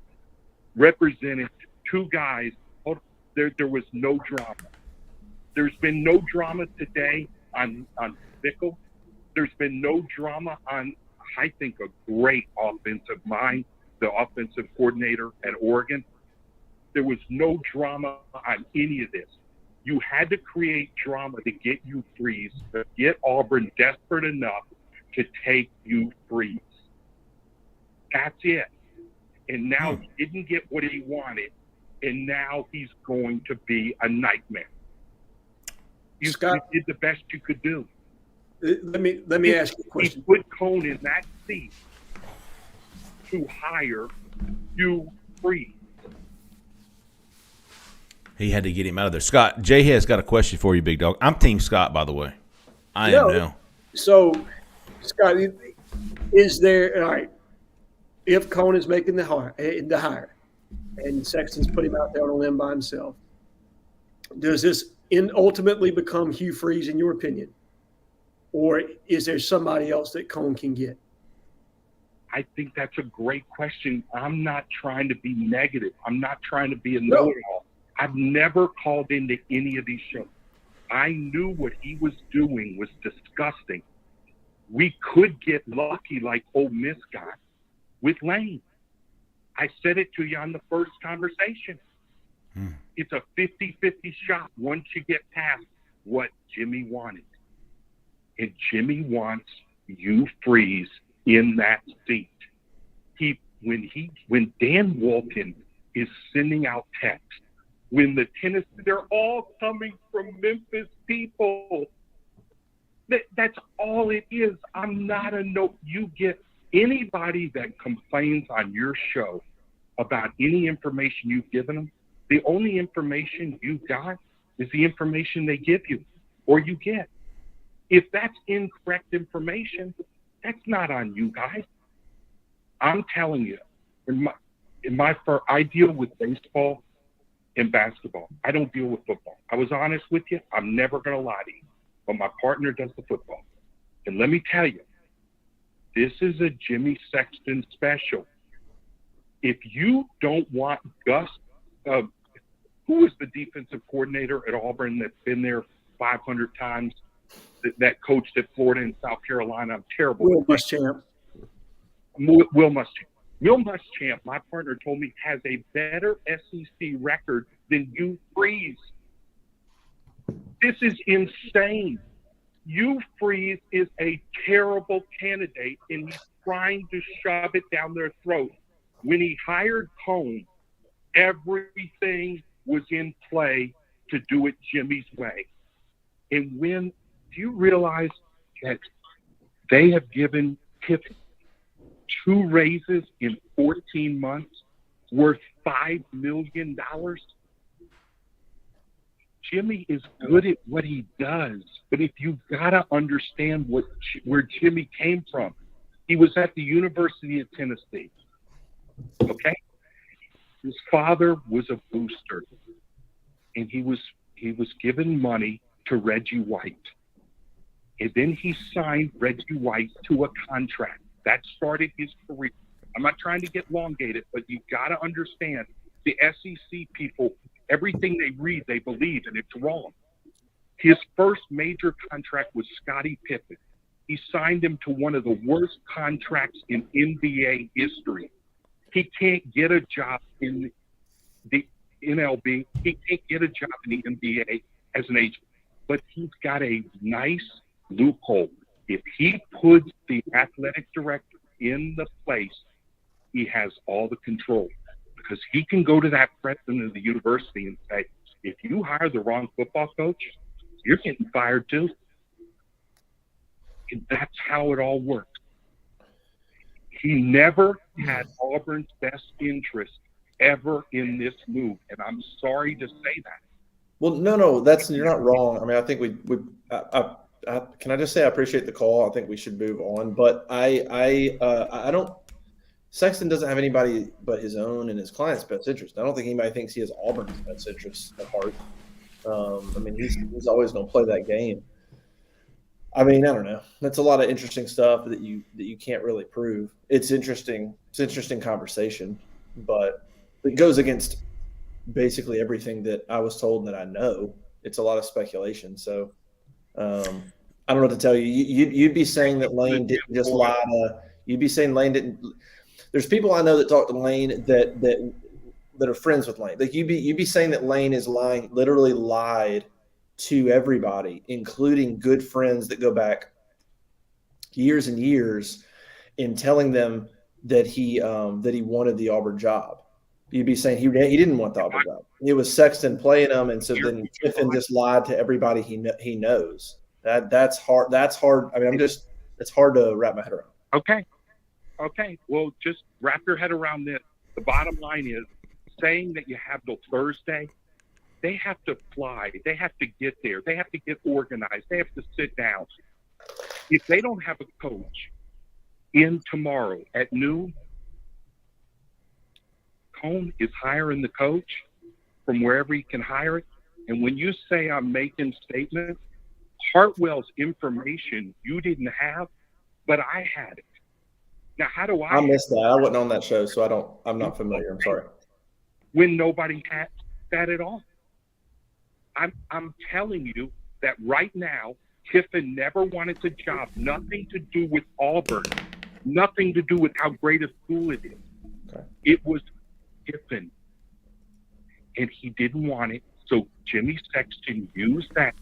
represented 2 guys. There was no drama. There's been no drama today on Bickle. There's been no drama on, I think, a great offensive mind, the offensive coordinator at Oregon. There was no drama on any of this. You had to create drama to get you Freeze, to get Auburn desperate enough to take you Freeze. That's it. And now he didn't get what he wanted, and now he's going to be a nightmare. You did the best you could do. Let me ask you a question. He put Cone in that seat to hire you Freeze. He had to get him out of there. Scott, Jay has got a question for you, big dog. I'm Team Scott, by the way. I am now. So, Scott, is there – all right, if Cone is making the hire and Sexton's put him out there on a limb by himself, does this ultimately become Hugh Freeze in your opinion? Or is there somebody else that Cone can get? I think that's a great question. I'm not trying to be negative. I'm not trying to be a know-it-all. I've never called into any of these shows. I knew what he was doing was disgusting. We could get lucky like Ole Miss got with Lane. I said it to you on the first conversation. It's a 50-50 shot once you get past what Jimmy wanted. And Jimmy wants Hugh Freeze in that seat. When Dan Walton is sending out text, when the Tennessee, they're all coming from Memphis people. That's all it is. I'm not a no. You get anybody that complains on your show about any information you've given them. The only information you got is the information they give you or you get. If that's incorrect information, that's not on you guys. I'm telling you, I deal with baseball and basketball. I don't deal with football. I was honest with you. I'm never going to lie to you. But my partner does the football. And let me tell you, this is a Jimmy Sexton special. If you don't want Gus, who is the defensive coordinator at Auburn that's been there 500 times, that coached at Florida and South Carolina? I'm terrible. Will Muschamp. Will Muschamp. Will Muschamp, my partner told me, has a better SEC record than Hugh Freeze. This is insane. Hugh Freeze is a terrible candidate, and he's trying to shove it down their throat. When he hired Cone, everything was in play to do it Jimmy's way. And do you realize that they have given Kiffin 2 raises in 14 months worth $5 million? Jimmy is good at what he does, but if you've got to understand where Jimmy came from, he was at the University of Tennessee. Okay, his father was a booster, and he was given money to Reggie White, and then he signed Reggie White to a contract that started his career. I'm not trying to get elongated, but you've got to understand the SEC people. Everything they read, they believe, and it's wrong. His first major contract was Scottie Pippen. He signed him to one of the worst contracts in NBA history. He can't get a job in the MLB. He can't get a job in the NBA as an agent. But he's got a nice loophole. If he puts the athletic director in the place, he has all the control. Because he can go to that president of the university and say, if you hire the wrong football coach, you're getting fired too. And that's how it all works. He never had Auburn's best interest ever in this move. And I'm sorry to say that. Well, no, you're not wrong. I mean, I think can I just say I appreciate the call. I think we should move on. But I don't. Sexton doesn't have anybody but his own and his client's best interest. I don't think anybody thinks he has Auburn's best interest at heart. I mean, he's always going to play that game. I mean, I don't know. That's a lot of interesting stuff that you can't really prove. It's interesting. It's an interesting conversation, but it goes against basically everything that I was told that I know. It's a lot of speculation. So I don't know what to tell you. You'd be saying that Lane didn't just lie to. You'd be saying Lane didn't. There's people I know that talk to Lane that are friends with Lane. Like you'd be saying that Lane is lying, literally lied to everybody, including good friends that go back years and years, in telling them that he wanted the Auburn job. You'd be saying he didn't want the Auburn job. It was Sexton playing him, and so then Kiffin just lied to everybody he knows. That's hard. That's hard. I mean, it's hard to wrap my head around. Okay. Well, just wrap your head around this. The bottom line is saying that you have till Thursday They have to fly. They have to get there. They have to get organized. They have to sit down. If they don't have a coach in tomorrow at noon, Cone is hiring the coach from wherever he can hire it. And when you say I'm making statements, Hartwell's information you didn't have, but I had it. Now, how do I missed that. I wasn't on that show, so I'm not familiar. I'm sorry. When nobody had that at all. I'm telling you that right now, Kiffin never wanted the job. Nothing to do with Auburn. Nothing to do with how great a school it is. Okay. It was Kiffin. And he didn't want it. So Jimmy Sexton used that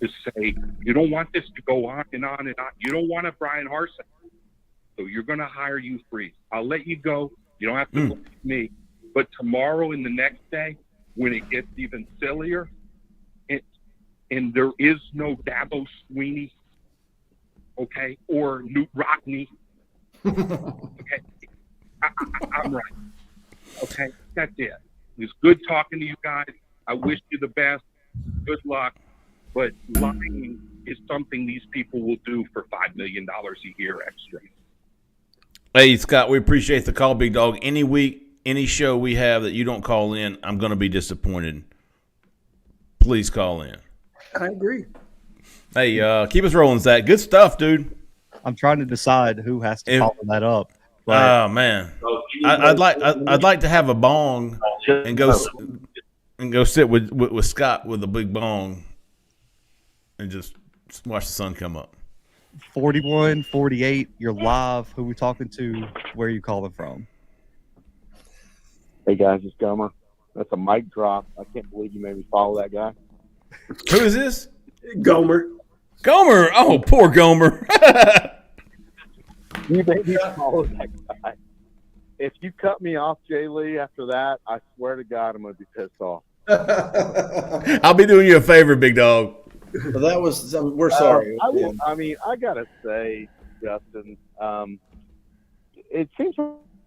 to say, you don't want this to go on and on and on. You don't want a Brian Harsin. So you're going to hire you Freeze. I'll let you go. You don't have to believe me. But tomorrow and the next day, when it gets even sillier, and there is no Dabo Sweeney, okay, or Newt Rockney, okay, I'm right. Okay, that's it. It was good talking to you guys. I wish you the best. Good luck. But lying is something these people will do for $5 million a year extra. Hey, Scott, we appreciate the call, big dog. Any week, any show we have that you don't call in, I'm going to be disappointed. Please call in. I agree. Hey, keep us rolling, Zach. Good stuff, dude. I'm trying to decide who has to follow that up. But oh man, I'd like to have a bong and go sit with Scott with a big bong and just watch the sun come up. 41, 48, you're live. Who we talking to? Where are you calling from? Hey guys, it's Gomer. That's a mic drop. I can't believe you made me follow that guy. Who is this? Gomer. Gomer. Oh, poor Gomer. You made me follow that guy. If you cut me off, Jay Lee, after that, I swear to God, I'm going to be pissed off. I'll be doing you a favor, big dog. Well, that was. We're sorry. I gotta say, Justin, it seems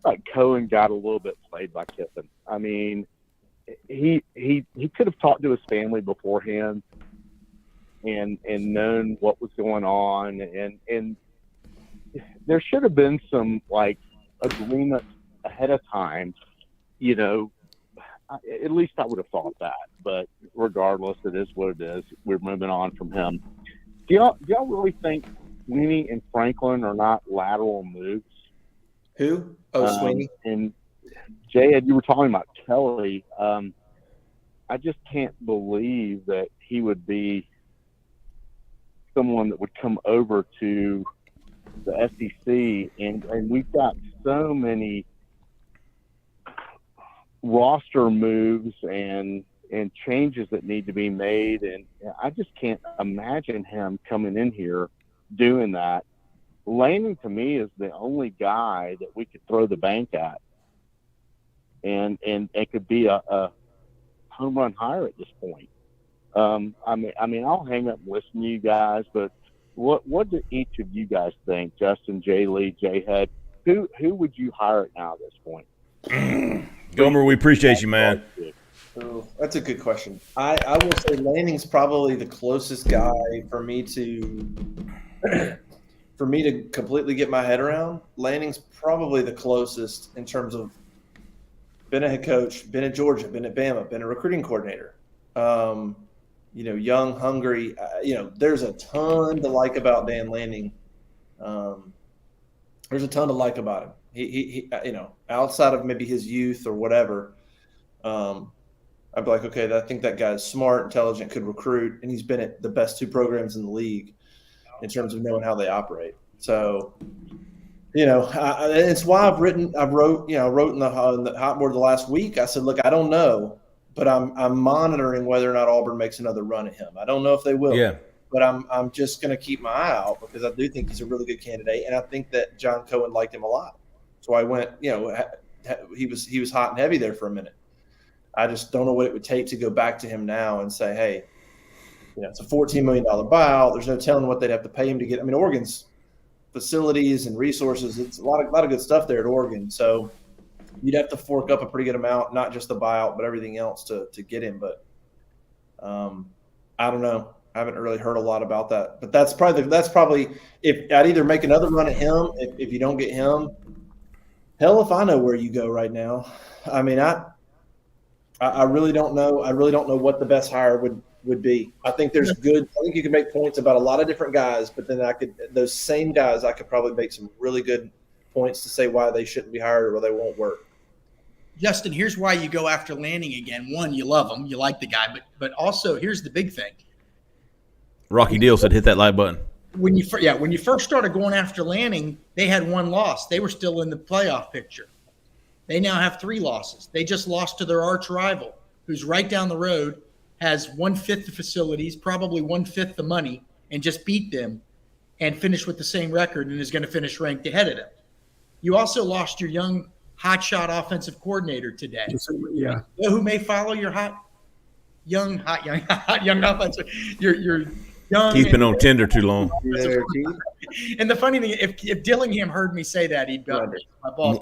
like Cohen got a little bit played by Kiffin. I mean, he could have talked to his family beforehand and known what was going on, and there should have been some like agreement ahead of time. You know, at least I would have thought that. But regardless, it is what it is. We're moving on from him. Do y'all really think Sweeney and Franklin are not lateral moves? Who? Oh, Sweeney. And Jhead, you were talking about Kelly. I just can't believe that he would be someone that would come over to the SEC, and we've got so many roster moves and changes that need to be made, and I just can't imagine him coming in here doing that. Lanning, to me, is the only guy that we could throw the bank at, and it could be a home run hire at this point. I mean, I'll hang up and listen to you guys, but what do each of you guys think? Justin, Jay Lee, Jhead, who would you hire at now at this point? Gomer, we appreciate you, man. Oh, that's a good question. I will say Lanning's probably the closest guy for me to completely get my head around. Lanning's probably the closest in terms of been a head coach, been at Georgia, been at Bama, been a recruiting coordinator. Young, hungry. There's a ton to like about Dan Lanning. There's a ton to like about him. He outside of maybe his youth or whatever, I'd be like, okay, I think that guy's smart, intelligent, could recruit, and he's been at the best two programs in the league in terms of knowing how they operate. So, it's why I wrote in the hot board the last week. I said, look, I don't know, but I'm monitoring whether or not Auburn makes another run at him. I don't know if they will. Yeah. But I'm just going to keep my eye out because I do think he's a really good candidate, and I think that John Cohen liked him a lot. So I went, he was hot and heavy there for a minute. I just don't know what it would take to go back to him now and say, hey, it's a $14 million buyout. There's no telling what they'd have to pay him to get. I mean, Oregon's facilities and resources, it's a lot of good stuff there at Oregon. So you'd have to fork up a pretty good amount, not just the buyout, but everything else to get him. But I don't know. I haven't really heard a lot about that, but that's probably if I'd either make another run at him if you don't get him. Hell, if I know where you go right now. I mean, I really don't know. I really don't know what the best hire would be. I think I think you can make points about a lot of different guys, but then those same guys, I could probably make some really good points to say why they shouldn't be hired or they won't work. Justin, here's why you go after Lanning again. One, you love him, you like the guy, but also here's the big thing. Rocky Deal said hit that like button. When you first started going after Lanning, they had one loss. They were still in the playoff picture. They now have 3 losses. They just lost to their arch rival, who's right down the road, has 1/5 the facilities, probably 1/5 the money, and just beat them and finished with the same record and is going to finish ranked ahead of them. You also lost your young hotshot offensive coordinator today. Yeah. You know who may follow your young offensive, your young. He's been on Tinder too long. And the funny thing, if Dillingham heard me say that, he'd got me. My balls.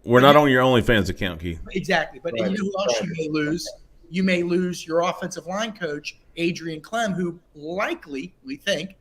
We're not on your OnlyFans account, Keith. Exactly. But you know who else you may lose? You may lose your offensive line coach, Adrian Clem, who likely, we think,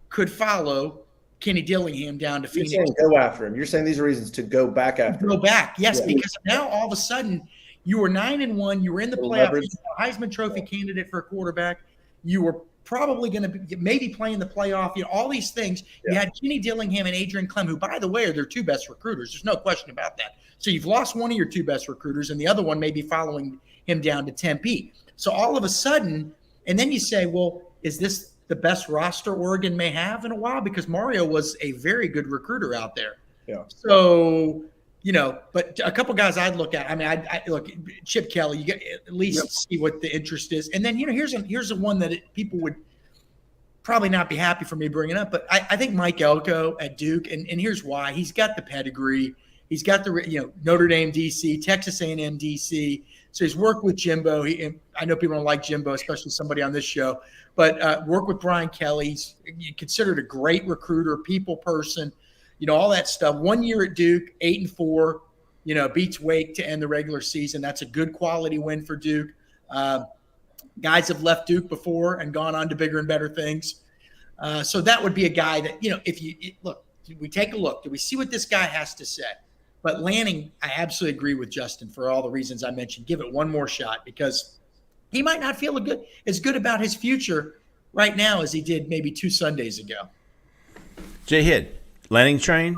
could follow Kenny Dillingham down to Phoenix. You're saying go after him. You're saying these are reasons to go back after him. Go back, yes, because now all of a sudden you were 9-1. You were in the playoffs. You were a Heisman Trophy candidate for a quarterback. You were probably going to be maybe playing the playoff. You know, all these things. You had Kenny Dillingham and Adrian Clem, who, by the way, are their 2 best recruiters. There's no question about that. So you've lost one of your 2 best recruiters, and the other one may be following him down to Tempe. So all of a sudden, and then you say, well, is this the best roster Oregon may have in a while? Because Mario was a very good recruiter out there. Yeah. So, but a couple guys I'd look at. I mean, I look Chip Kelly. You get at least see what the interest is, and then here's the one that people would probably not be happy for me bringing up. But I think Mike Elko at Duke, and here's why: he's got the pedigree. He's got the Notre Dame DC, Texas A&M DC. So he's worked with Jimbo. I know people don't like Jimbo, especially somebody on this show, but worked with Brian Kelly. He's considered a great recruiter, people person, all that stuff. 1 year at Duke, 8-4, beats Wake to end the regular season. That's a good quality win for Duke. Guys have left Duke before and gone on to bigger and better things. So that would be a guy that, we take a look. Do we see what this guy has to say? But Lanning, I absolutely agree with Justin for all the reasons I mentioned. Give it one more shot because he might not feel as good about his future right now as he did maybe 2 Sundays ago. Jhead, Lanning train?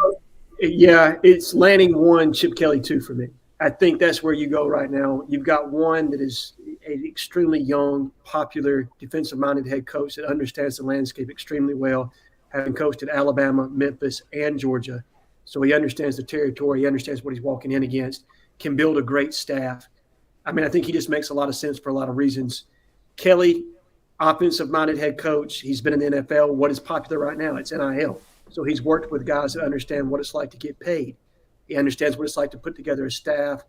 Yeah, it's Lanning 1, Chip Kelly 2 for me. I think that's where you go right now. You've got one that is an extremely young, popular, defensive-minded head coach that understands the landscape extremely well, having coached at Alabama, Memphis, and Georgia. So he understands the territory. He understands what he's walking in against, can build a great staff. I mean, I think he just makes a lot of sense for a lot of reasons. Kelly, offensive-minded head coach. He's been in the NFL. What is popular right now? It's NIL. So he's worked with guys that understand what it's like to get paid. He understands what it's like to put together a staff.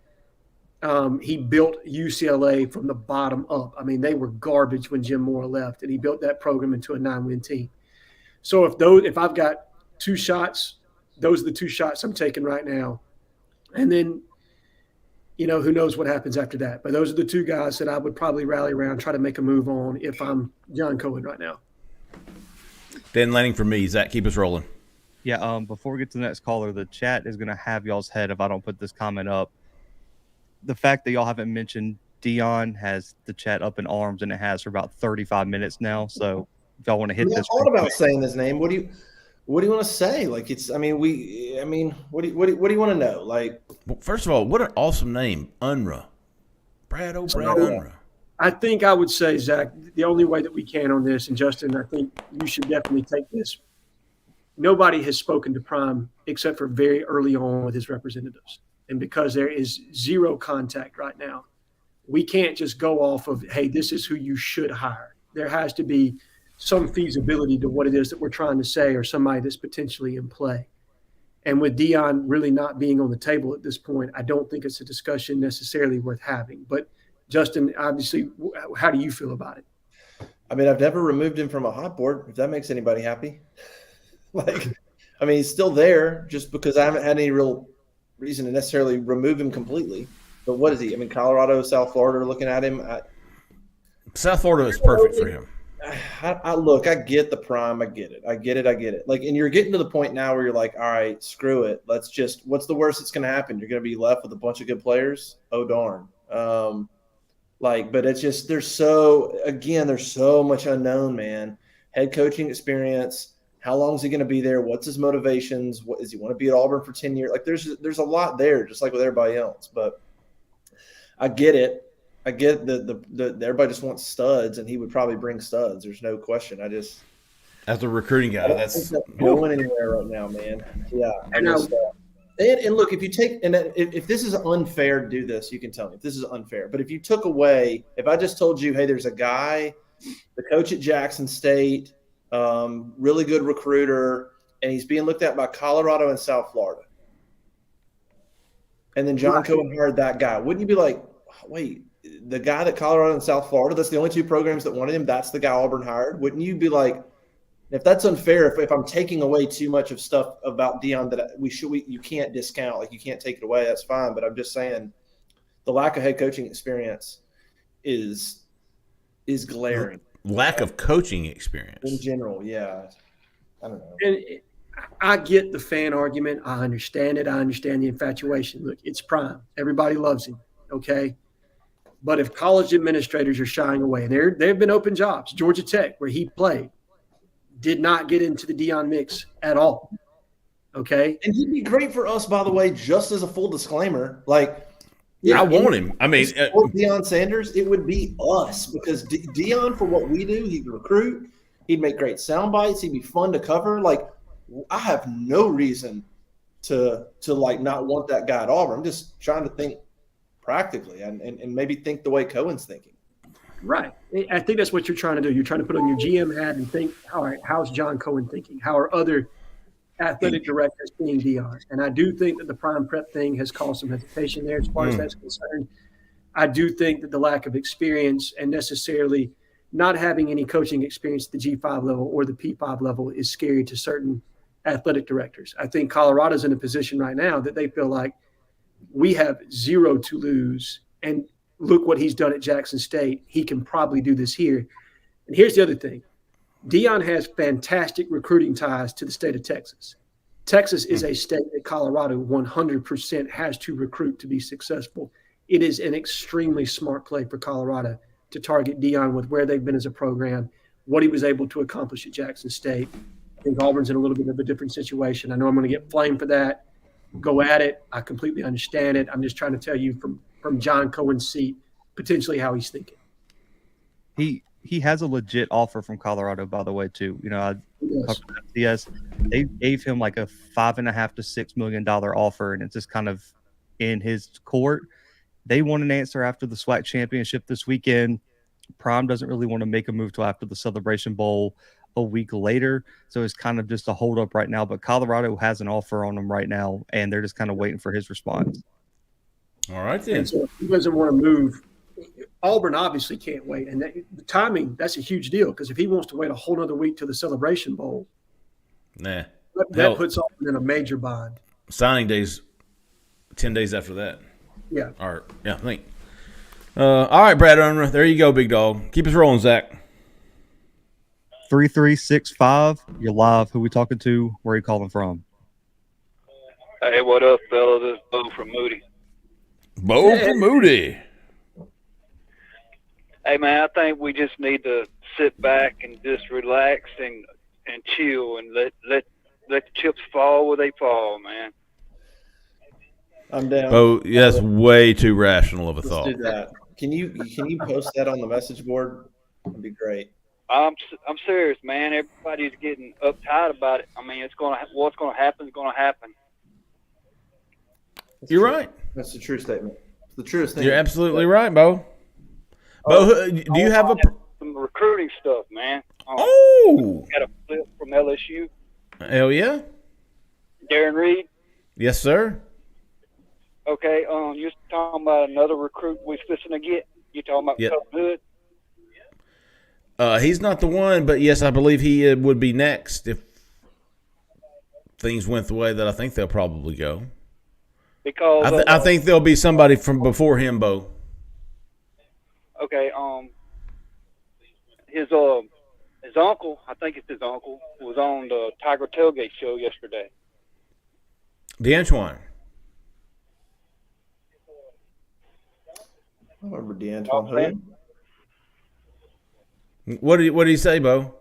He built UCLA from the bottom up. I mean, they were garbage when Jim Mora left, and he built that program into a 9-win team. So if I've got 2 shots, those are the 2 shots I'm taking right now. And then, who knows what happens after that. But those are the 2 guys that I would probably rally around, try to make a move on if I'm John Cohen right now. Dan Lanning for me. Zach, keep us rolling. Yeah, before we get to the next caller, the chat is going to have y'all's head if I don't put this comment up. The fact that y'all haven't mentioned Dion has the chat up in arms, and it has for about 35 minutes now. So if y'all want to hit this. I thought about saying his name. What do you want to say? Like what do you want to know? Like, well, first of all, what an awesome name. Unruh. Brad Unruh. I think I would say, Zach, the only way that we can on this, and Justin, I think you should definitely take this. Nobody has spoken to Prime except for very early on with his representatives. And because there is zero contact right now, we can't just go off of, hey, this is who you should hire. There has to be some feasibility to what it is that we're trying to say, or somebody that's potentially in play. And with Dion really not being on the table at this point, I don't think it's a discussion necessarily worth having. But Justin, obviously, how do you feel about it? I mean, I've never removed him from a hot board, if that makes anybody happy. He's still there just because I haven't had any real reason to necessarily remove him completely. But what is he? I mean, Colorado, South Florida are looking at him. South Florida is perfect for him. Look, I get the prime. I get it. Like, and you're getting to the point now where you're like, all right, screw it. Let's just, what's the worst that's going to happen? You're going to be left with a bunch of good players. Oh, darn. But it's just, there's so much unknown, man. Head coaching experience. How long is he going to be there? What's his motivations? What does he want to be at Auburn for 10 years? Like, there's a lot there, just like with everybody else. But I get it. I get the everybody just wants studs, and he would probably bring studs. There's no question. As a recruiting guy, that's going anywhere right now, man. Yeah. And look, if this is unfair to do this, you can tell me if this is unfair. But if you took away, if I just told you, hey, there's a guy, the coach at Jackson State, really good recruiter, and he's being looked at by Colorado and South Florida, and then John Cohen hired that guy, wouldn't you be like, wait? The guy that Colorado and South Florida, that's the only two programs that wanted him, that's the guy Auburn hired. Wouldn't you be like, if that's unfair, if I'm taking away too much of stuff about Deion that you can't discount, like you can't take it away, that's fine. But I'm just saying the lack of head coaching experience is glaring. Lack of coaching experience. In general, yeah. I don't know. And I get the fan argument. I understand it. I understand the infatuation. Look, it's prime. Everybody loves him, okay? But if college administrators are shying away, and there have been open jobs, Georgia Tech, where he played, did not get into the Deion mix at all. Okay? And he'd be great for us, by the way, just as a full disclaimer. Like, I want him. I mean, Deion Sanders, it would be us because Deion, for what we do, he'd recruit. He'd make great sound bites. He'd be fun to cover. Like, I have no reason to like not want that guy at Auburn. I'm just trying to think practically and maybe think the way Cohen's thinking. Right. I think that's what you're trying to do. You're trying to put on your GM hat and think, all right, how's John Cohen thinking? How are other athletic directors seeing Deion? And I do think that the prime prep thing has caused some hesitation there as far as that's concerned. I do think that the lack of experience and necessarily not having any coaching experience at the G5 level or the P5 level is scary to certain athletic directors. I think Colorado's in a position right now that they feel like we have zero to lose, and look what he's done at Jackson State. He can probably do this here. And here's the other thing. Deion has fantastic recruiting ties to the state of Texas. Texas is a state that Colorado 100% has to recruit to be successful. It is an extremely smart play for Colorado to target Deion with where they've been as a program, what he was able to accomplish at Jackson State. I think Auburn's in a little bit of a different situation. I know I'm going to get flamed for that. Go at it. I completely understand it. I'm just trying to tell you from John Cohen's seat, potentially how he's thinking. He has a legit offer from Colorado, by the way, too. You know, they gave him like a $5.5 to $6 million offer, and it's just kind of in his court. They want an answer after the SWAC championship this weekend. Prime doesn't really want to make a move till after the Celebration Bowl a week later. So it's kind of just a holdup right now. But Colorado has an offer on him right now, and they're just kind of waiting for his response. All right, then. And so if he doesn't want to move, Auburn obviously can't wait. And the timing, that's a huge deal because if he wants to wait a whole other week to the Celebration Bowl, that puts Auburn in a major bind. Signing day's 10 days after that. Yeah. All right. Yeah, I think. All right, Brad Unruh. There you go, big dog. Keep us rolling, Zach. 3365. You're live. Who we talking to? Where are you calling from? Hey, what up, fella? This is Bo from Moody. Bo from Moody. Hey, man, I think we just need to sit back and just relax and chill and let the chips fall where they fall, man. I'm down. Bo, that's way too rational of a thought. Let's do that. Can you post that on the message board? That'd be great. I'm serious, man. Everybody's getting uptight about it. I mean, what's gonna happen is gonna happen. You're right. That's the true statement. It's the truest thing. You're absolutely right, Bo. Bo, do you have some recruiting stuff, man? Got a flip from LSU. Hell yeah. Darren Reed. Yes, sir. Okay. You're talking about another recruit we're fixing to get. You talking about Hood? He's not the one, but yes, I believe he would be next if things went the way that I think they'll probably go. Because I think there'll be somebody from before him, Bo. Okay. his uncle, I think it's his uncle, was on the Tiger Tailgate show yesterday. DeAntoine. I remember DeAntoine Hood. What did he say, Bo?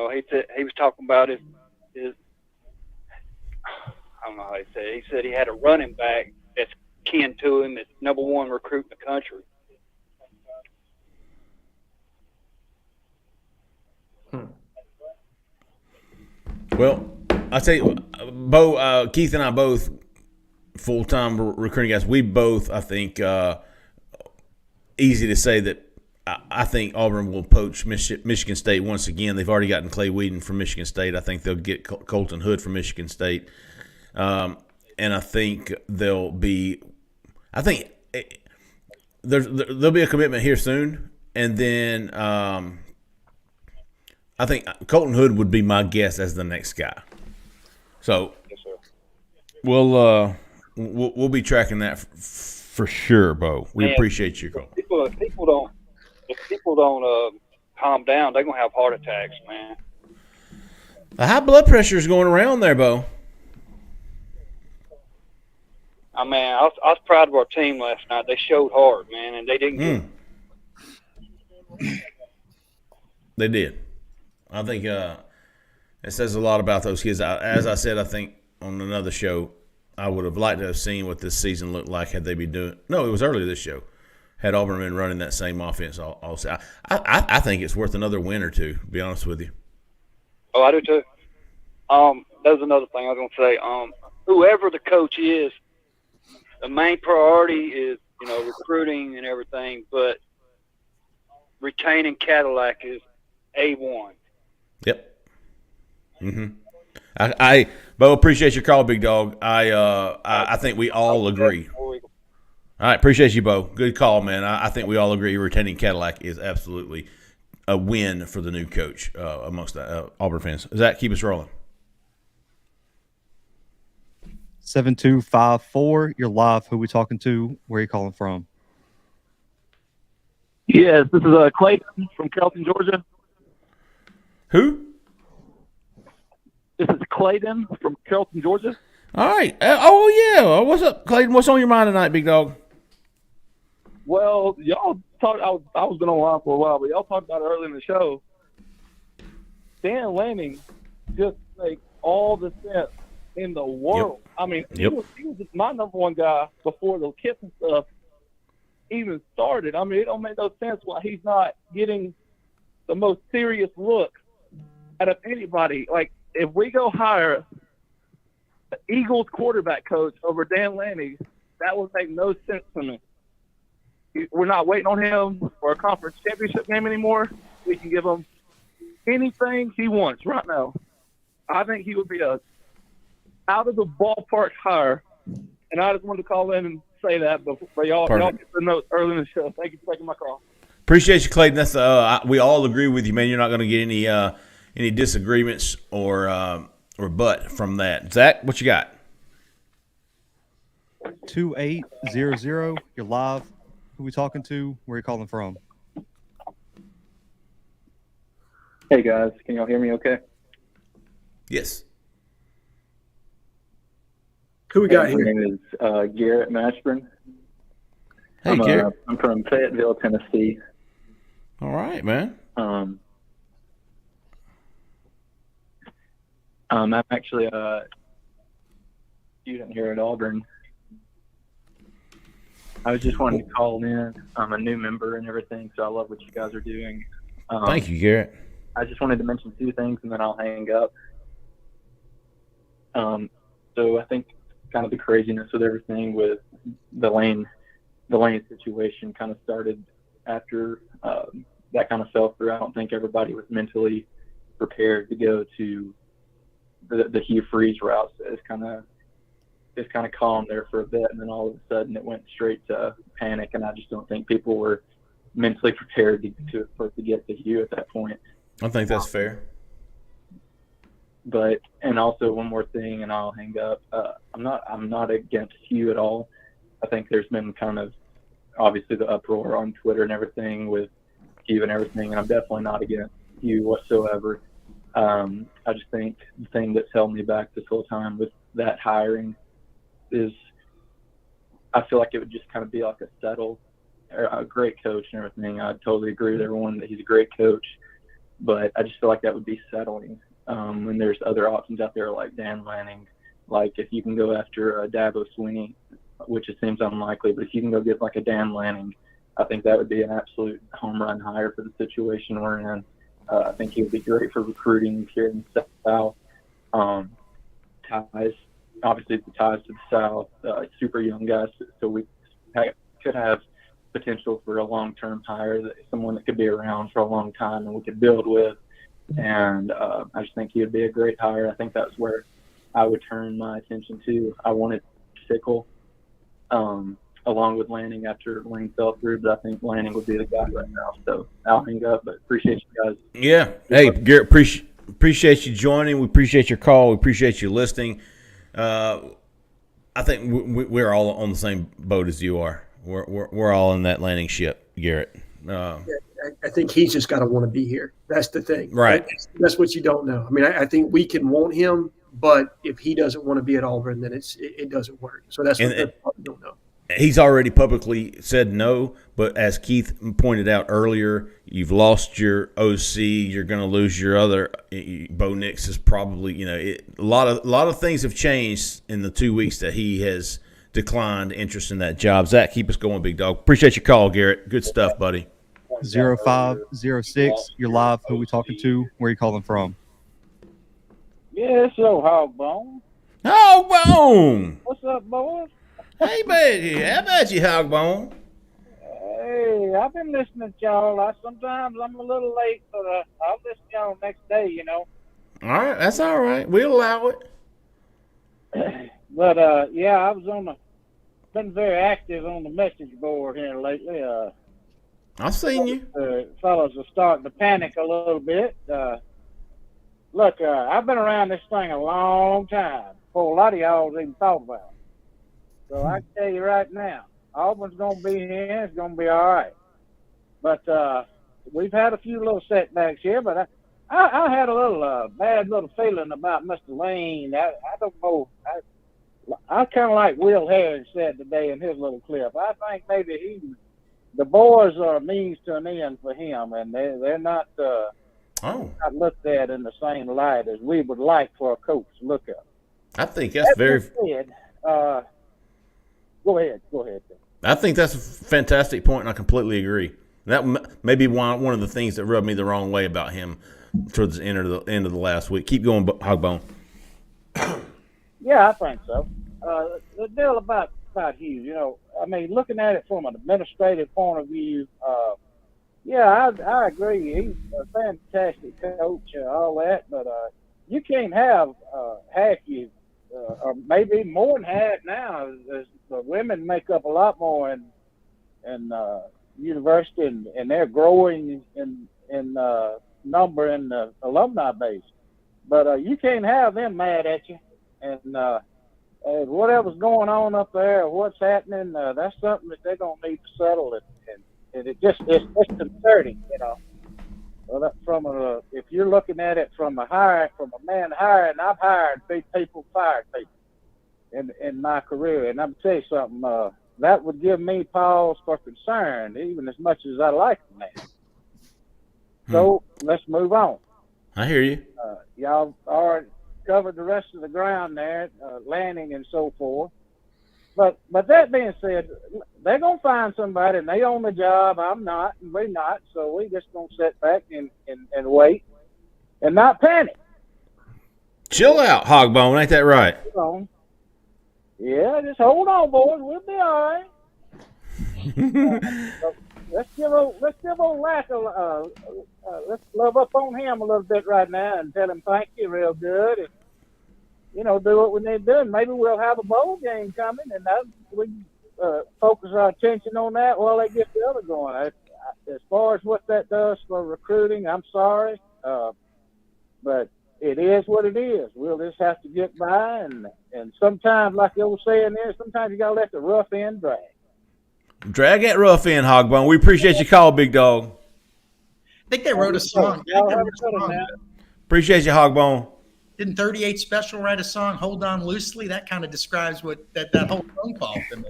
He said he was talking about his I don't know how he said it. He said he had a running back that's kin to him, that's number one recruit in the country. Well, I tell you, Bo, Keith and I both full-time recruiting guys. We both, I think, easy to say that I think Auburn will poach Michigan State once again. They've already gotten Clay Whedon from Michigan State. I think they'll get Colton Hood from Michigan State. And I think there'll be a commitment here soon. And then I think Colton Hood would be my guess as the next guy. So Yes, sir. we'll be tracking that for sure, Bo. We appreciate your call. If people don't calm down, they're gonna have heart attacks, man. The high blood pressure is going around there, Bo. I mean, I was proud of our team last night. They showed heart, man, and they didn't get. They did. I think it says a lot about those kids. As I said, I think on another show, I would have liked to have seen what this season looked like had they been doing. No, it was earlier this show. Had Auburn been running that same offense all I think it's worth another win or two, to be honest with you. Oh, I do too. That's another thing I was gonna say. Whoever the coach is, the main priority is, recruiting and everything, but retaining Cadillac is A1. Yep. I Bo, appreciate your call, big dog. I think we all agree. All right, appreciate you, Bo. Good call, man. I think we all agree retaining Cadillac is absolutely a win for the new coach amongst the Auburn fans. Does that keep us rolling? 7254. You're live. Who we talking to? Where are you calling from? Yes, this is Clayton from Carrollton, Georgia. Who? This is Clayton from Carrollton, Georgia. All right. Yeah. What's up, Clayton? What's on your mind tonight, big dog? Well, y'all talked. I was been online for a while, but y'all talked about it early in the show. Dan Lanning just makes all the sense in the world. Yep. I mean, he was my number one guy before the Kiffin stuff even started. I mean, it don't make no sense why he's not getting the most serious look out of anybody. Like, if we go hire the Eagles quarterback coach over Dan Lanning, that would make no sense to me. We're not waiting on him for a conference championship game anymore. We can give him anything he wants right now. I think he would be a out of the ballpark hire. And I just wanted to call in and say that before y'all get the notes early in the show. Thank you for taking my call. Appreciate you, Clayton. That's we all agree with you, man. You're not going to get any disagreements or but from that. Zach, what you got? 2800. You're live. Who we talking to? Where are you calling from? Hey guys, can y'all hear me okay? Yes. Who we got here? My name is Garrett Mashburn. Hey, Garrett. I'm from Fayetteville, Tennessee. All right, man. I'm actually a student here at Auburn. I was just wanting to call in. I'm a new member and everything, so I love what you guys are doing. Thank you, Garrett. I just wanted to mention two things, and then I'll hang up. So I think kind of the craziness with everything with the Lane situation kind of started after that kind of fell through. I don't think everybody was mentally prepared to go to the Hugh Freeze route. So it's kind of calm there for a bit, and then all of a sudden it went straight to panic, and I just don't think people were mentally prepared to get to Hugh at that point. I think that's fair. But and also one more thing, and I'll hang up. I'm not against Hugh at all. I think there's been kind of obviously the uproar on Twitter and everything with Hugh and everything, and I'm definitely not against Hugh whatsoever. I just think the thing that's held me back this whole time with that hiring is I feel like it would just kind of be like a great coach and everything. I totally agree with everyone that he's a great coach, but I just feel like that would be settling. When there's other options out there like Dan Lanning, like if you can go after Dabo Swinney, which it seems unlikely, but if you can go get like a Dan Lanning, I think that would be an absolute home run hire for the situation we're in. I think he would be great for recruiting here in the South. Ties, obviously the ties to the South, super young guys, so we could have potential for a long-term hire, someone that could be around for a long time and we could build with. And I just think he would be a great hire. I think that's where I would turn my attention to. I wanted Sickle along with Lanning after Lane fell through, but I think Lanning would be the guy right now. So I'll hang up, but appreciate you guys. Yeah. Hey, Garrett, appreciate you joining. We appreciate your call. We appreciate you listening. I think we're all on the same boat as you are. We're all in that Lanning ship, Garrett. I think he's just got to want to be here. That's the thing. Right. That's what you don't know. I mean, I think we can want him, but if he doesn't want to be at Auburn, then it doesn't work. So that's what we don't know. He's already publicly said no, but as Keith pointed out earlier, you've lost your OC. You're going to lose your other. Bo Nix is probably, a lot of things have changed in the 2 weeks that he has declined interest in that job. Zach, keep us going, big dog. Appreciate your call, Garrett. Good stuff, buddy. 0506. You're live. Who we talking to? Where you calling from? Yeah, it's old Hogbone. Hogbone! What's up, boys? Hey, baby. How about you, Hogbone? Hey, I've been listening to y'all. Sometimes I'm a little late, but I'll listen to y'all next day, All right, that's all right. We'll allow it. But, yeah, I was been very active on the message board here lately. I've seen you. Fellas are starting to panic a little bit. Look, I've been around this thing a long time before a lot of y'all even thought about it. So I can tell you right now, Auburn's going to be here. It's going to be all right. But we've had a few little setbacks here, but I had a little bad little feeling about Mr. Lane. I don't know. I kind of like Will Harris said today in his little clip. I think maybe the boys are a means to an end for him, and they're not not looked at in the same light as we would like for a coach to look at. I think that's very. Said, Go ahead. I think that's a fantastic point, and I completely agree. That may be one of the things that rubbed me the wrong way about him towards the end of the last week. Keep going, Hogbone. Yeah, I think so. The deal about Hughes, I mean, looking at it from an administrative point of view, yeah, I agree. He's a fantastic coach, all that, but you can't have half you, or maybe more than half now. The women make up a lot more in university, and they're growing in number in the alumni base. But you can't have them mad at you. And whatever's going on up there, what's happening, that's something that they're going to need to settle. And it's concerning, Well, if you're looking at it from a man hiring, I've hired people, fired people in my career. And I'm tell you something, that would give me pause for concern, even as much as I like the man. So let's move on. I hear you. Y'all already covered the rest of the ground there, Lanning and so forth. But that being said, they're going to find somebody, and they own the job. I'm not, and we're not. So we just going to sit back and wait and not panic. Chill out, Hogbone. Ain't that right? Yeah, just hold on, boys. We'll be all right. Let's give old Lacker, let's love up on him a little bit right now and tell him thank you real good. And, do what we need to do. And maybe we'll have a bowl game coming, and we focus our attention on that while they get the other going. As far as what that does for recruiting, I'm sorry. But it is what it is. We'll just have to get by, and sometimes, like the old saying is, sometimes you got to let the rough end drag. Drag that rough in, Hogbone. We appreciate your call, big dog. I think they wrote a song. Appreciate you, Hogbone. Didn't 38 Special write a song, Hold On Loosely? That kind of describes what that whole phone call to me.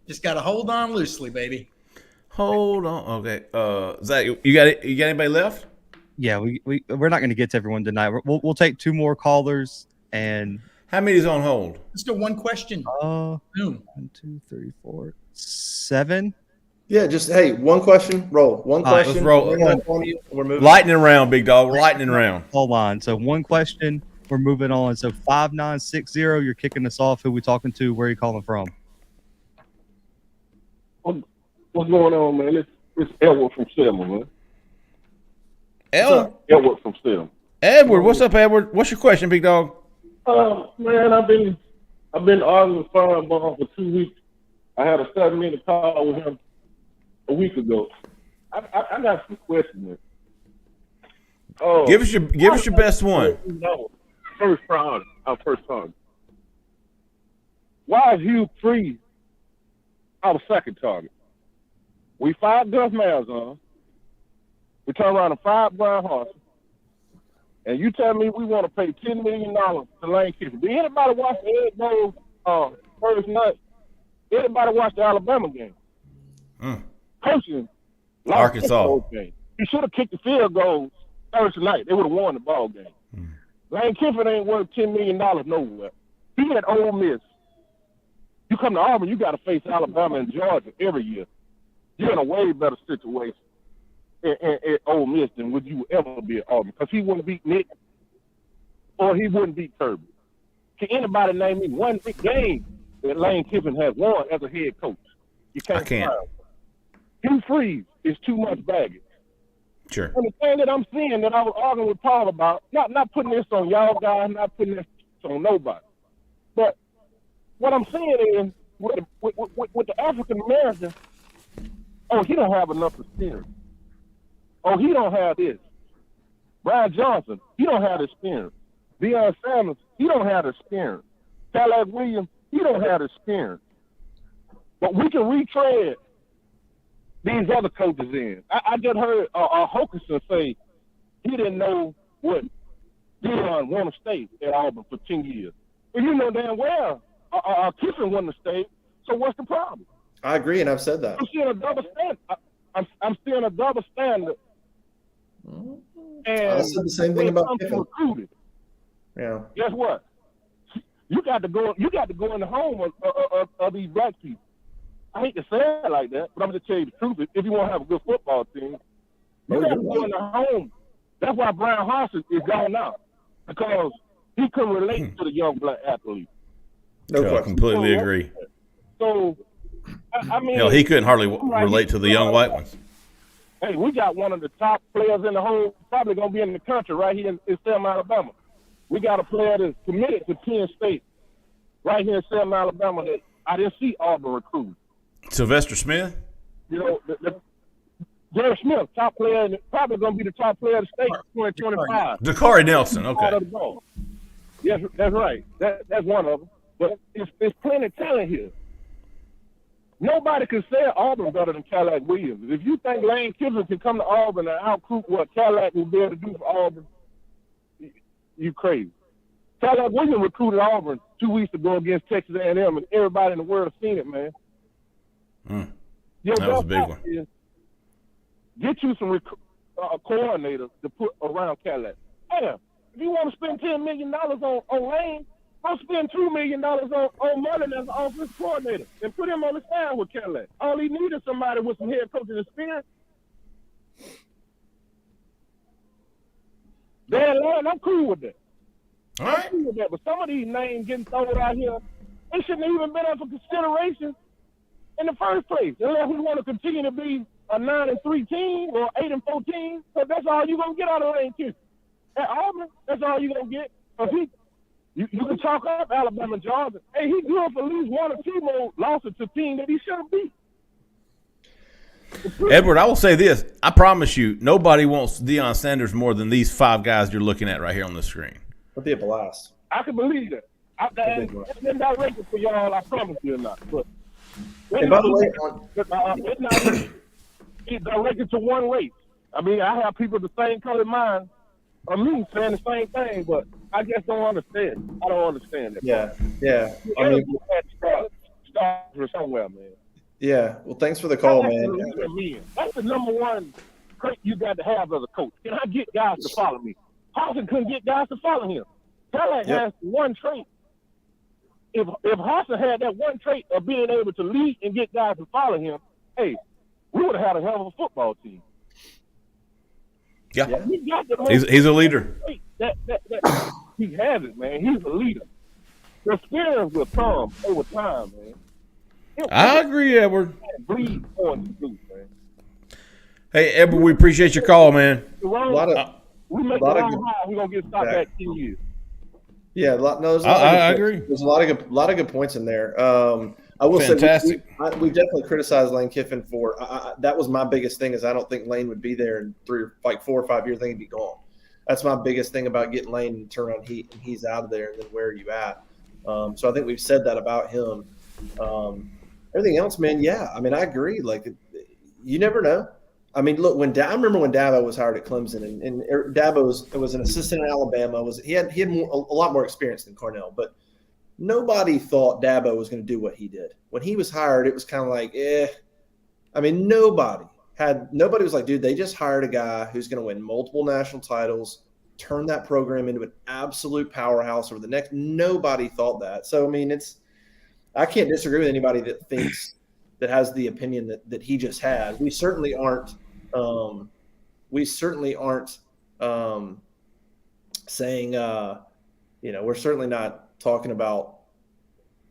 Just got to hold on loosely, baby. Hold on. Okay. Zach, you got anybody left? Yeah, we're not going to get to everyone tonight. We'll take 2 more callers. And how many is on hold? Let's do one question. 1, 2, 3, 4, 7. Yeah, just one question. Roll one question. Let's roll. We're moving. Lightning round, big dog. We're lightning round. Hold on. So one question. We're moving on. So 5960. You're kicking us off. Who we talking to? Where are you calling from? What's going on, man? It's Edward from Selma, man. Edward from Selma. Edward, what's up, Edward? What's your question, big dog? Man, I've been arguing with Fireball for 2 weeks. I had a 7-minute call with him a week ago. I got 2 questions. Give us your best one. First priority. Why is Hugh Freeze our second target? We 5 Gus Malzahn. We turn around and 5 Brian Harsin. And you tell me we want to pay $10 million to Lane Kiffin. Did anybody watch the Ed Bowl first night? Anybody watch the Alabama game? Coaching Arkansas. Game. He should have kicked the field goals Thursday night. They would have won the ball game. Lane Kiffin ain't worth $10 million nowhere. He at Ole Miss. You come to Auburn, you got to face Alabama and Georgia every year. You're in a way better situation at Ole Miss than would you ever be at Auburn, because he wouldn't beat Nick or he wouldn't beat Kirby. Can anybody name me one big game that Lane Kiffin has won as a head coach? You can't. I can't. Hugh Freeze is too much baggage. Sure. And the thing that I'm seeing that I was arguing with Paul about, not putting this on y'all guys, not putting this on nobody, but what I'm saying is with the African American, he don't have enough experience. He don't have this. Brian Johnson, he don't have the experience. Deion Sanders, he don't have the experience. Cadillac Williams, he don't have the experience. But we can retread these other coaches in. I just heard Hokinson say he didn't know what Deion wanted to stay at Auburn for 10 years. Well, you know damn well Kiffin wanted to stay, so what's the problem? I agree, and I've said that. I'm seeing a double standard. I'm seeing a double standard. And I said the same thing about Kiffin. Recruited, yeah. Guess what? You got to go in the home of these black people. I hate to say it like that, but I'm just tell you the truth. If you want to have a good football team, you got to go in the home. That's why Brian Harsin is gone now, because he couldn't relate to the young black athlete. I completely agree. So, I mean, hell, he couldn't hardly relate to the young white ones. Hey, we got one of the top players in the whole, probably going to be in the country right here in Selma, Alabama. We got a player that's committed to Penn State right here in Selma, Alabama that I didn't see Auburn recruit. Sylvester Smith? You know, Jerry Smith, top player, probably going to be the top player of the state in 2025. Dakari Nelson, okay. Yes, that's right. That's one of them. But it's plenty of talent here. Nobody can say Auburn better than Cadillac Williams. If you think Lane Kiffin can come to Auburn and outcoop what Cadillac will be able to do for Auburn, you crazy. Cadillac Williams recruited Auburn 2 weeks ago against Texas A&M, and everybody in the world has seen it, man. That was a big one. Get you some coordinators to put around Cadillac. If you want to spend $10 million on Lane, I'll spend $2 million on Mullen as an offensive coordinator and put him on the side with Cadillac. All he needs is somebody with some head coaching experience. I'm cool with that. All right. I'm cool with that. But some of these names getting thrown out here, they shouldn't even been up for consideration in the first place. Unless we want to continue to be a 9-3 team or 8-4 team, because that's all you're going to get out of Lane Kiffin. At Auburn, that's all you're going to get. You can talk up Alabama and Georgia. Hey, he good for at least 1 or 2 more losses to team that he shouldn't beat. Edward, I will say this. I promise you, nobody wants Deion Sanders more than these 5 guys you're looking at right here on the screen. It'll be a blast. I can believe that. It's been directed for y'all, I promise you or not. But And by the way, it's not it's directed to one race. I mean, I have people the same color mine or me saying the same thing, but I just don't understand. I don't understand it. Yeah. I mean, start from somewhere, man. yeah. Well, thanks for the call, man. That's the number one trait you got to have as a coach. Can I get guys to follow me? Hawson couldn't get guys to follow him. Cadillac has one trait. If Hawson had that one trait of being able to lead and get guys to follow him, hey, we would have had a hell of a football team. Yeah. He's a leader. That he has it, man. He's a leader. The experience will come over time, man. I agree, Edward. Bleed on the booth, man. Hey, Edward, we appreciate your call, man. We make it all high, we're gonna get stopped back 10 years. Yeah, I agree. There's a lot of good points in there. I will Fantastic. say we definitely criticized Lane Kiffin for that was my biggest thing is I don't think Lane would be there in 4 or 5 years. I think he'd be gone. That's my biggest thing about getting Lane and turn on heat and he's out of there. And then where are you at? So I think we've said that about him. Everything else, man. Yeah, I mean I agree. Like you never know. I mean, look, I remember when Dabo was hired at Clemson, and Dabo was an assistant in Alabama. He had a lot more experience than Cornell, but nobody thought Dabo was going to do what he did. When he was hired, it was kind of like, I mean, nobody was like, dude, they just hired a guy who's going to win multiple national titles, turn that program into an absolute powerhouse over the next. Nobody thought that. So, I mean, I can't disagree with anybody that thinks that has the opinion that he just had. We certainly aren't. Saying, we're certainly not talking about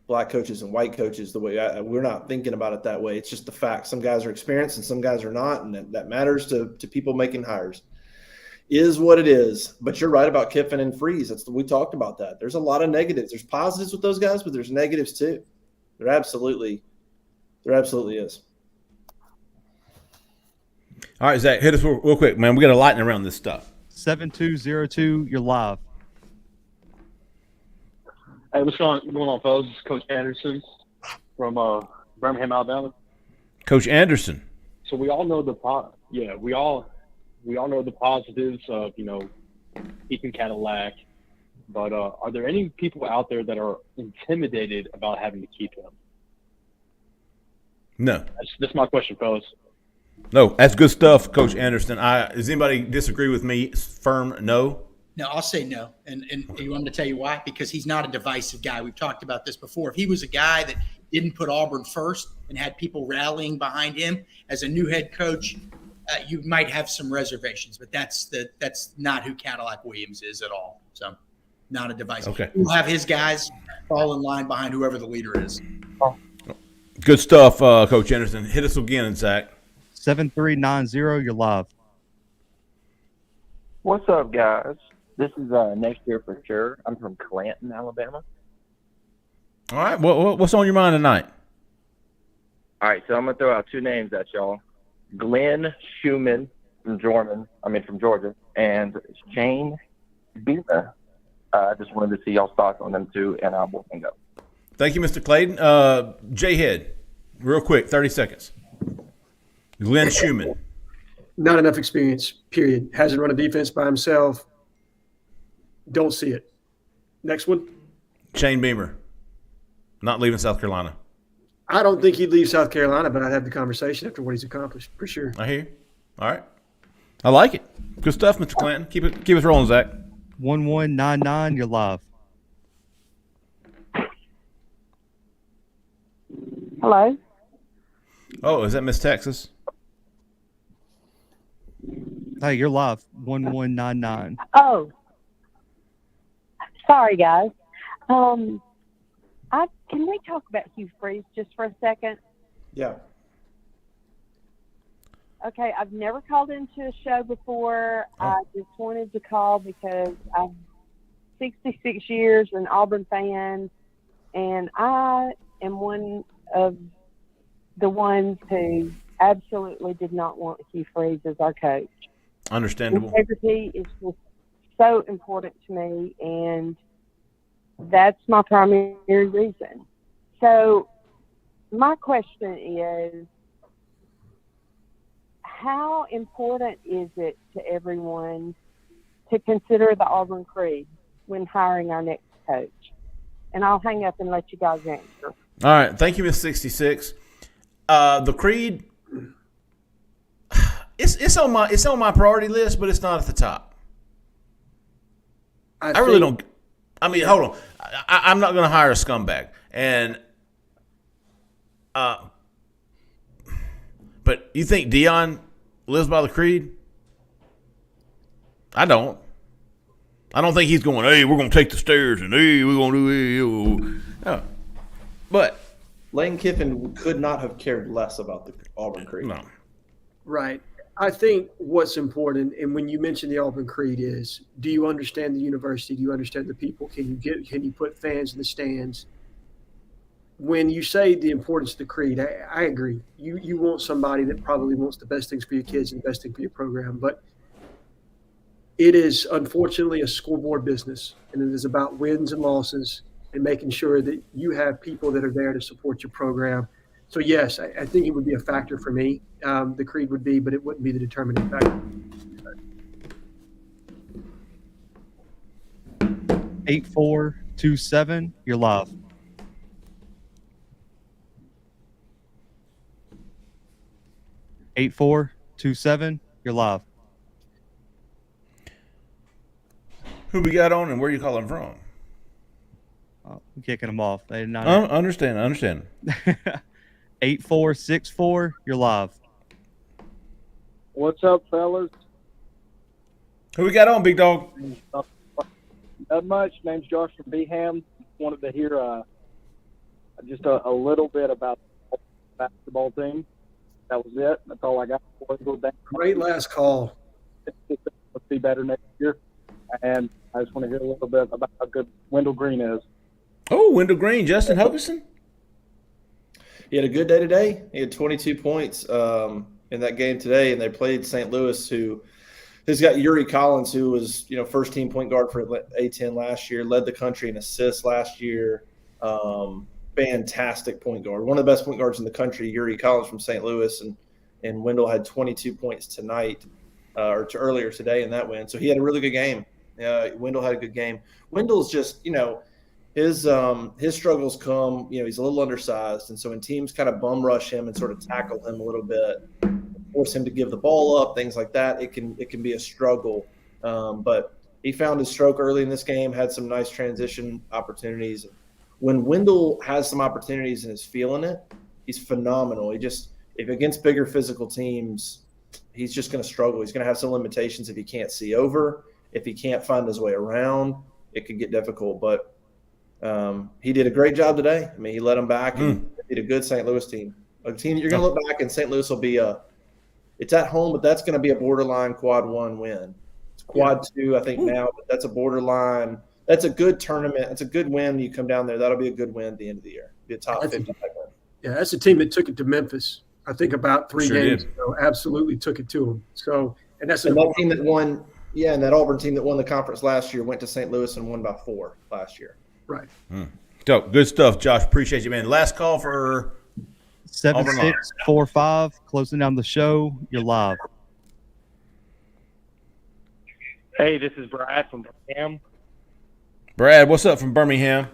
black coaches and white coaches the way we're not thinking about it that way. It's just the fact. Some guys are experienced and some guys are not, and that matters to people making hires. Is what it is. But you're right about Kiffin and Freeze. We talked about that. There's a lot of negatives. There's positives with those guys, but there's negatives too. There absolutely is. All right, Zach, hit us real quick, man. We got to lighten around this stuff. 7202, you're live. Hey, what's going on, fellas? This is Coach Anderson from Birmingham, Alabama. Coach Anderson. So we all know we all know the positives of keeping Cadillac, but are there any people out there that are intimidated about having to keep him? No. That's my question, fellas. No, that's good stuff, Coach Anderson. Does anybody disagree with me? Firm no? No, I'll say no. And you want me to tell you why? Because he's not a divisive guy. We've talked about this before. If he was a guy that didn't put Auburn first and had people rallying behind him as a new head coach, you might have some reservations. But that's not who Cadillac Williams is at all. So not a divisive. Okay. We'll have his guys fall in line behind whoever the leader is. Good stuff, Coach Anderson. Hit us again, Zach. 7390, you're live. What's up, guys? This is next year for sure. I'm from Clanton, Alabama. All right. What's on your mind tonight? All right, so I'm going to throw out two names at y'all. Glenn Schumann from Georgia, and Shane Beamer. I just wanted to see y'all's thoughts on them two, and I'll both go. Thank you, Mr. Clayton. Jhead, real quick, 30 seconds. Glenn Schumann. Not enough experience, period. Hasn't run a defense by himself. Don't see it. Next one. Shane Beamer. Not leaving South Carolina. I don't think he'd leave South Carolina, but I'd have the conversation after what he's accomplished, for sure. I hear you. All right. I like it. Good stuff, Mr. Clanton. Keep us rolling, Zach. 1199, you're live. Hello. Oh, is that Miss Texas? Hey, you're live. 1199. Oh, sorry, guys. Can we talk about Hugh Freeze just for a second? Yeah. Okay, I've never called into a show before. I just wanted to call because I'm 66 years an Auburn fan, and I am one of the ones who absolutely did not want Hugh Freeze as our coach. Understandable. Integrity is just so important to me, and that's my primary reason. So my question is, how important is it to everyone to consider the Auburn Creed when hiring our next coach? And I'll hang up and let you guys answer. All right. Thank you, Miss 66. The Creed, it's on my priority list, but it's not at the top. I really don't. I mean, hold on. I'm not going to hire a scumbag. And but you think Dion lives by the Creed? I don't. I don't think he's going, hey, we're going to take the stairs and hey, we're going to do no. But Lane Kiffin could not have cared less about the Auburn Creed. No. Right. I think what's important, and when you mention the Auburn Creed, is do you understand the university? Do you understand the people? Can you put fans in the stands? When you say the importance of the Creed, I agree. You want somebody that probably wants the best things for your kids and the best thing for your program, but it is unfortunately a scoreboard business, and it is about wins and losses and making sure that you have people that are there to support your program. So, yes, I think it would be a factor for me. The Creed would be, but it wouldn't be the determining factor. 8427, you're live. You're live. Who we got on and where you calling from? I'm kicking them off. They did not. I understand. 8464, you're live. What's up, fellas? Who we got on, big dog? Not much. Name's Josh from Beham. Wanted to hear just a little bit about the basketball team. That was it. That's all I got. Great last call. Let's be better next year. And I just want to hear a little bit about how good Wendell Green is. Oh, Wendell Green, Justin Hogerson? He had a good day today. He had 22 points in that game today, and they played St. Louis, who has got Yuri Collins, who was first team point guard for A-10 last year, led the country in assists last year. Fantastic point guard, one of the best point guards in the country. Yuri Collins from St. Louis, and Wendell had 22 points tonight earlier today in that win. So he had a really good game. Wendell had a good game. Wendell's just his struggles come, he's a little undersized. And so when teams kind of bum rush him and sort of tackle him a little bit, force him to give the ball up, things like that, it can be a struggle. But he found his stroke early in this game, had some nice transition opportunities. When Wendell has some opportunities and is feeling it, he's phenomenal. If against bigger physical teams, he's just going to struggle. He's going to have some limitations if he can't see over, if he can't find his way around, it could get difficult. But he did a great job today. I mean, he led them back and beat a good St. Louis team. A team that you're going to look back and St. Louis will be it's at home, but that's going to be a borderline quad 1 win. It's quad 2, I think now, but that's a borderline. That's a good tournament. It's a good win. You come down there, that'll be a good win at the end of the year. Be a top 50 win. Yeah, that's a team that took it to Memphis. I think about 3 games ago. Absolutely took it to them. So, and that's that team that won. Yeah, and that Auburn team that won the conference last year went to St. Louis and won by 4 last year. Right. So good stuff, Josh. Appreciate you, man. Last call for 7645, closing down the show. You're live. Hey, this is Brad from Birmingham. Brad, what's up from Birmingham?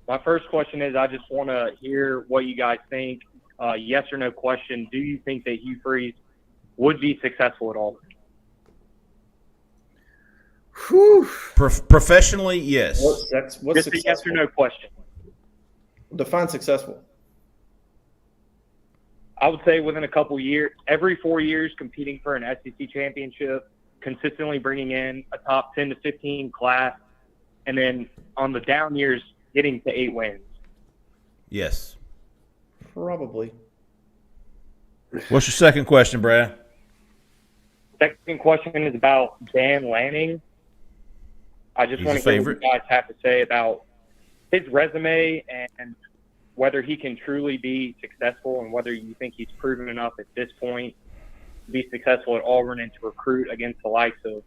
My first question is I just want to hear what you guys think. Yes or no question. Do you think that Hugh Freeze would be successful at Auburn? Professionally, yes. What's just successful? a yes or no question. Define successful. I would say within a couple years, every 4 years, competing for an SEC championship, consistently bringing in a top 10 to 15 class, and then on the down years, getting to 8 wins. Yes. Probably. What's your second question, Brad? Second question is about Dan Lanning. I just want to hear what you guys have to say about his resume and whether he can truly be successful and whether you think he's proven enough at this point to be successful at Auburn and to recruit against the likes of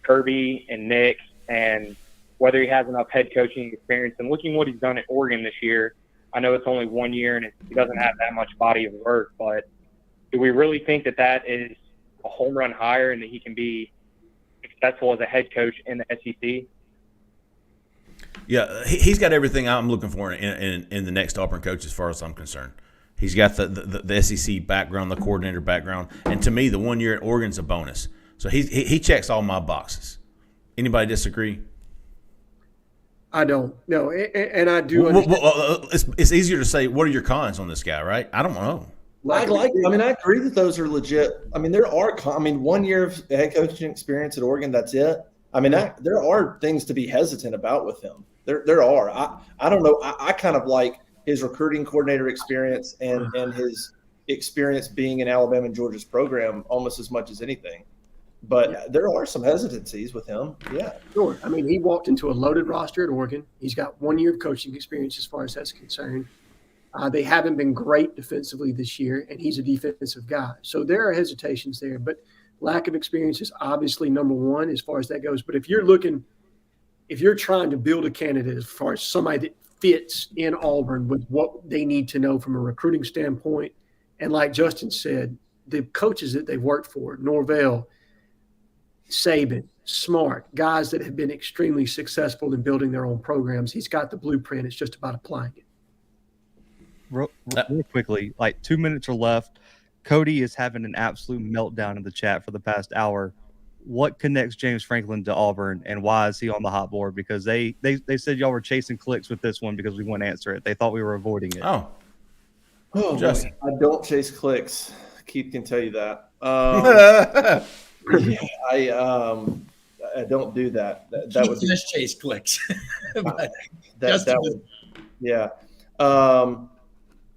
Kirby and Nick, and whether he has enough head coaching experience. And looking what he's done at Oregon this year, I know it's only 1 year and he doesn't have that much body of work, but do we really think that that is a home run hire and that he can be successful as a head coach in the SEC? Yeah, he's got everything I'm looking for in the next Auburn coach as far as I'm concerned. He's got the SEC background, the coordinator background, and to me, the 1 year at Oregon's a bonus. So he checks all my boxes. Anybody disagree? I don't. No, and I do understand. It's easier to say, what are your cons on this guy, right? I don't know. I agree that those are legit. I mean, there are. 1 year of head coaching experience at Oregon. That's it. I mean, there are things to be hesitant about with him. There are. I don't know. I kind of like his recruiting coordinator experience and his experience being in Alabama and Georgia's program almost as much as anything. But there are some hesitancies with him. Yeah, sure. I mean, he walked into a loaded roster at Oregon. He's got 1 year of coaching experience as far as that's concerned. They haven't been great defensively this year, and he's a defensive guy. So there are hesitations there, but lack of experience is obviously number one as far as that goes. But if you're trying to build a candidate as far as somebody that fits in Auburn with what they need to know from a recruiting standpoint, and like Justin said, the coaches that they've worked for, Norvell, Saban, Smart, guys that have been extremely successful in building their own programs. He's got the blueprint. It's just about applying it. Real quickly, like 2 minutes are left. Cody is having an absolute meltdown in the chat for the past hour. What connects James Franklin to Auburn, and why is he on the hot board? Because they said y'all were chasing clicks with this one because we wouldn't answer it. They thought we were avoiding it. Oh, Justin, I don't chase clicks. Keith can tell you that. Yeah, I don't do that. That would just chase clicks. Yeah.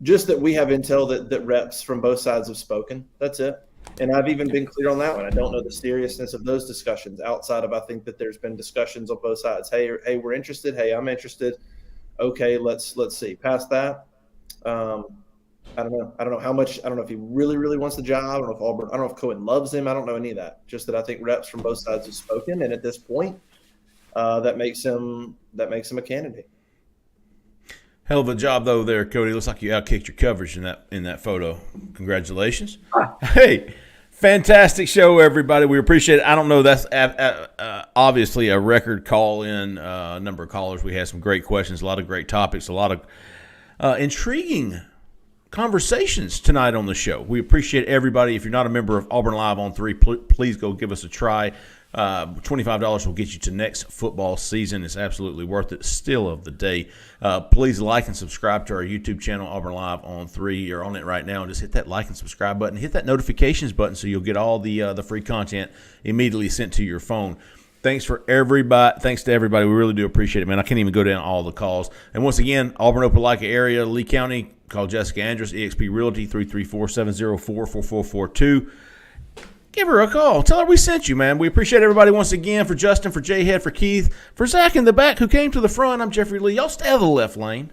Just that we have intel that reps from both sides have spoken. That's it. And I've even been clear on that one. I don't know the seriousness of those discussions outside of I think that there's been discussions on both sides. Hey, we're interested. Hey, I'm interested. Okay, let's see. Past that, I don't know. I don't know how much. I don't know if he really, really wants the job. I don't know if Auburn. I don't know if Cohen loves him. I don't know any of that. Just that I think reps from both sides have spoken, and at this point, that makes him a candidate. Hell of a job though, there, Cody. Looks like you outkicked your coverage in that photo. Congratulations. Hey, fantastic show, everybody. We appreciate it. I don't know. That's obviously a record call-in number of callers. We had some great questions, a lot of great topics, a lot of intriguing conversations tonight on the show. We appreciate everybody. If you're not a member of Auburn Live on 3, please go give us a try. $25 will get you to next football season. It's absolutely worth it. Still of the day. Please like and subscribe to our YouTube channel, Auburn Live on 3. You're on it right now. Just hit that like and subscribe button. Hit that notifications button so you'll get all the free content immediately sent to your phone. Thanks to everybody. We really do appreciate it, man. I can't even go down all the calls. And once again, Auburn, Opelika area, Lee County, call Jessica Andrus, eXp Realty, 334-704-4442. Give her a call. Tell her we sent you, man. We appreciate everybody once again. For Justin, for Jhead, for Keith, for Zach in the back who came to the front, I'm Jeffrey Lee. Y'all stay out of the left lane.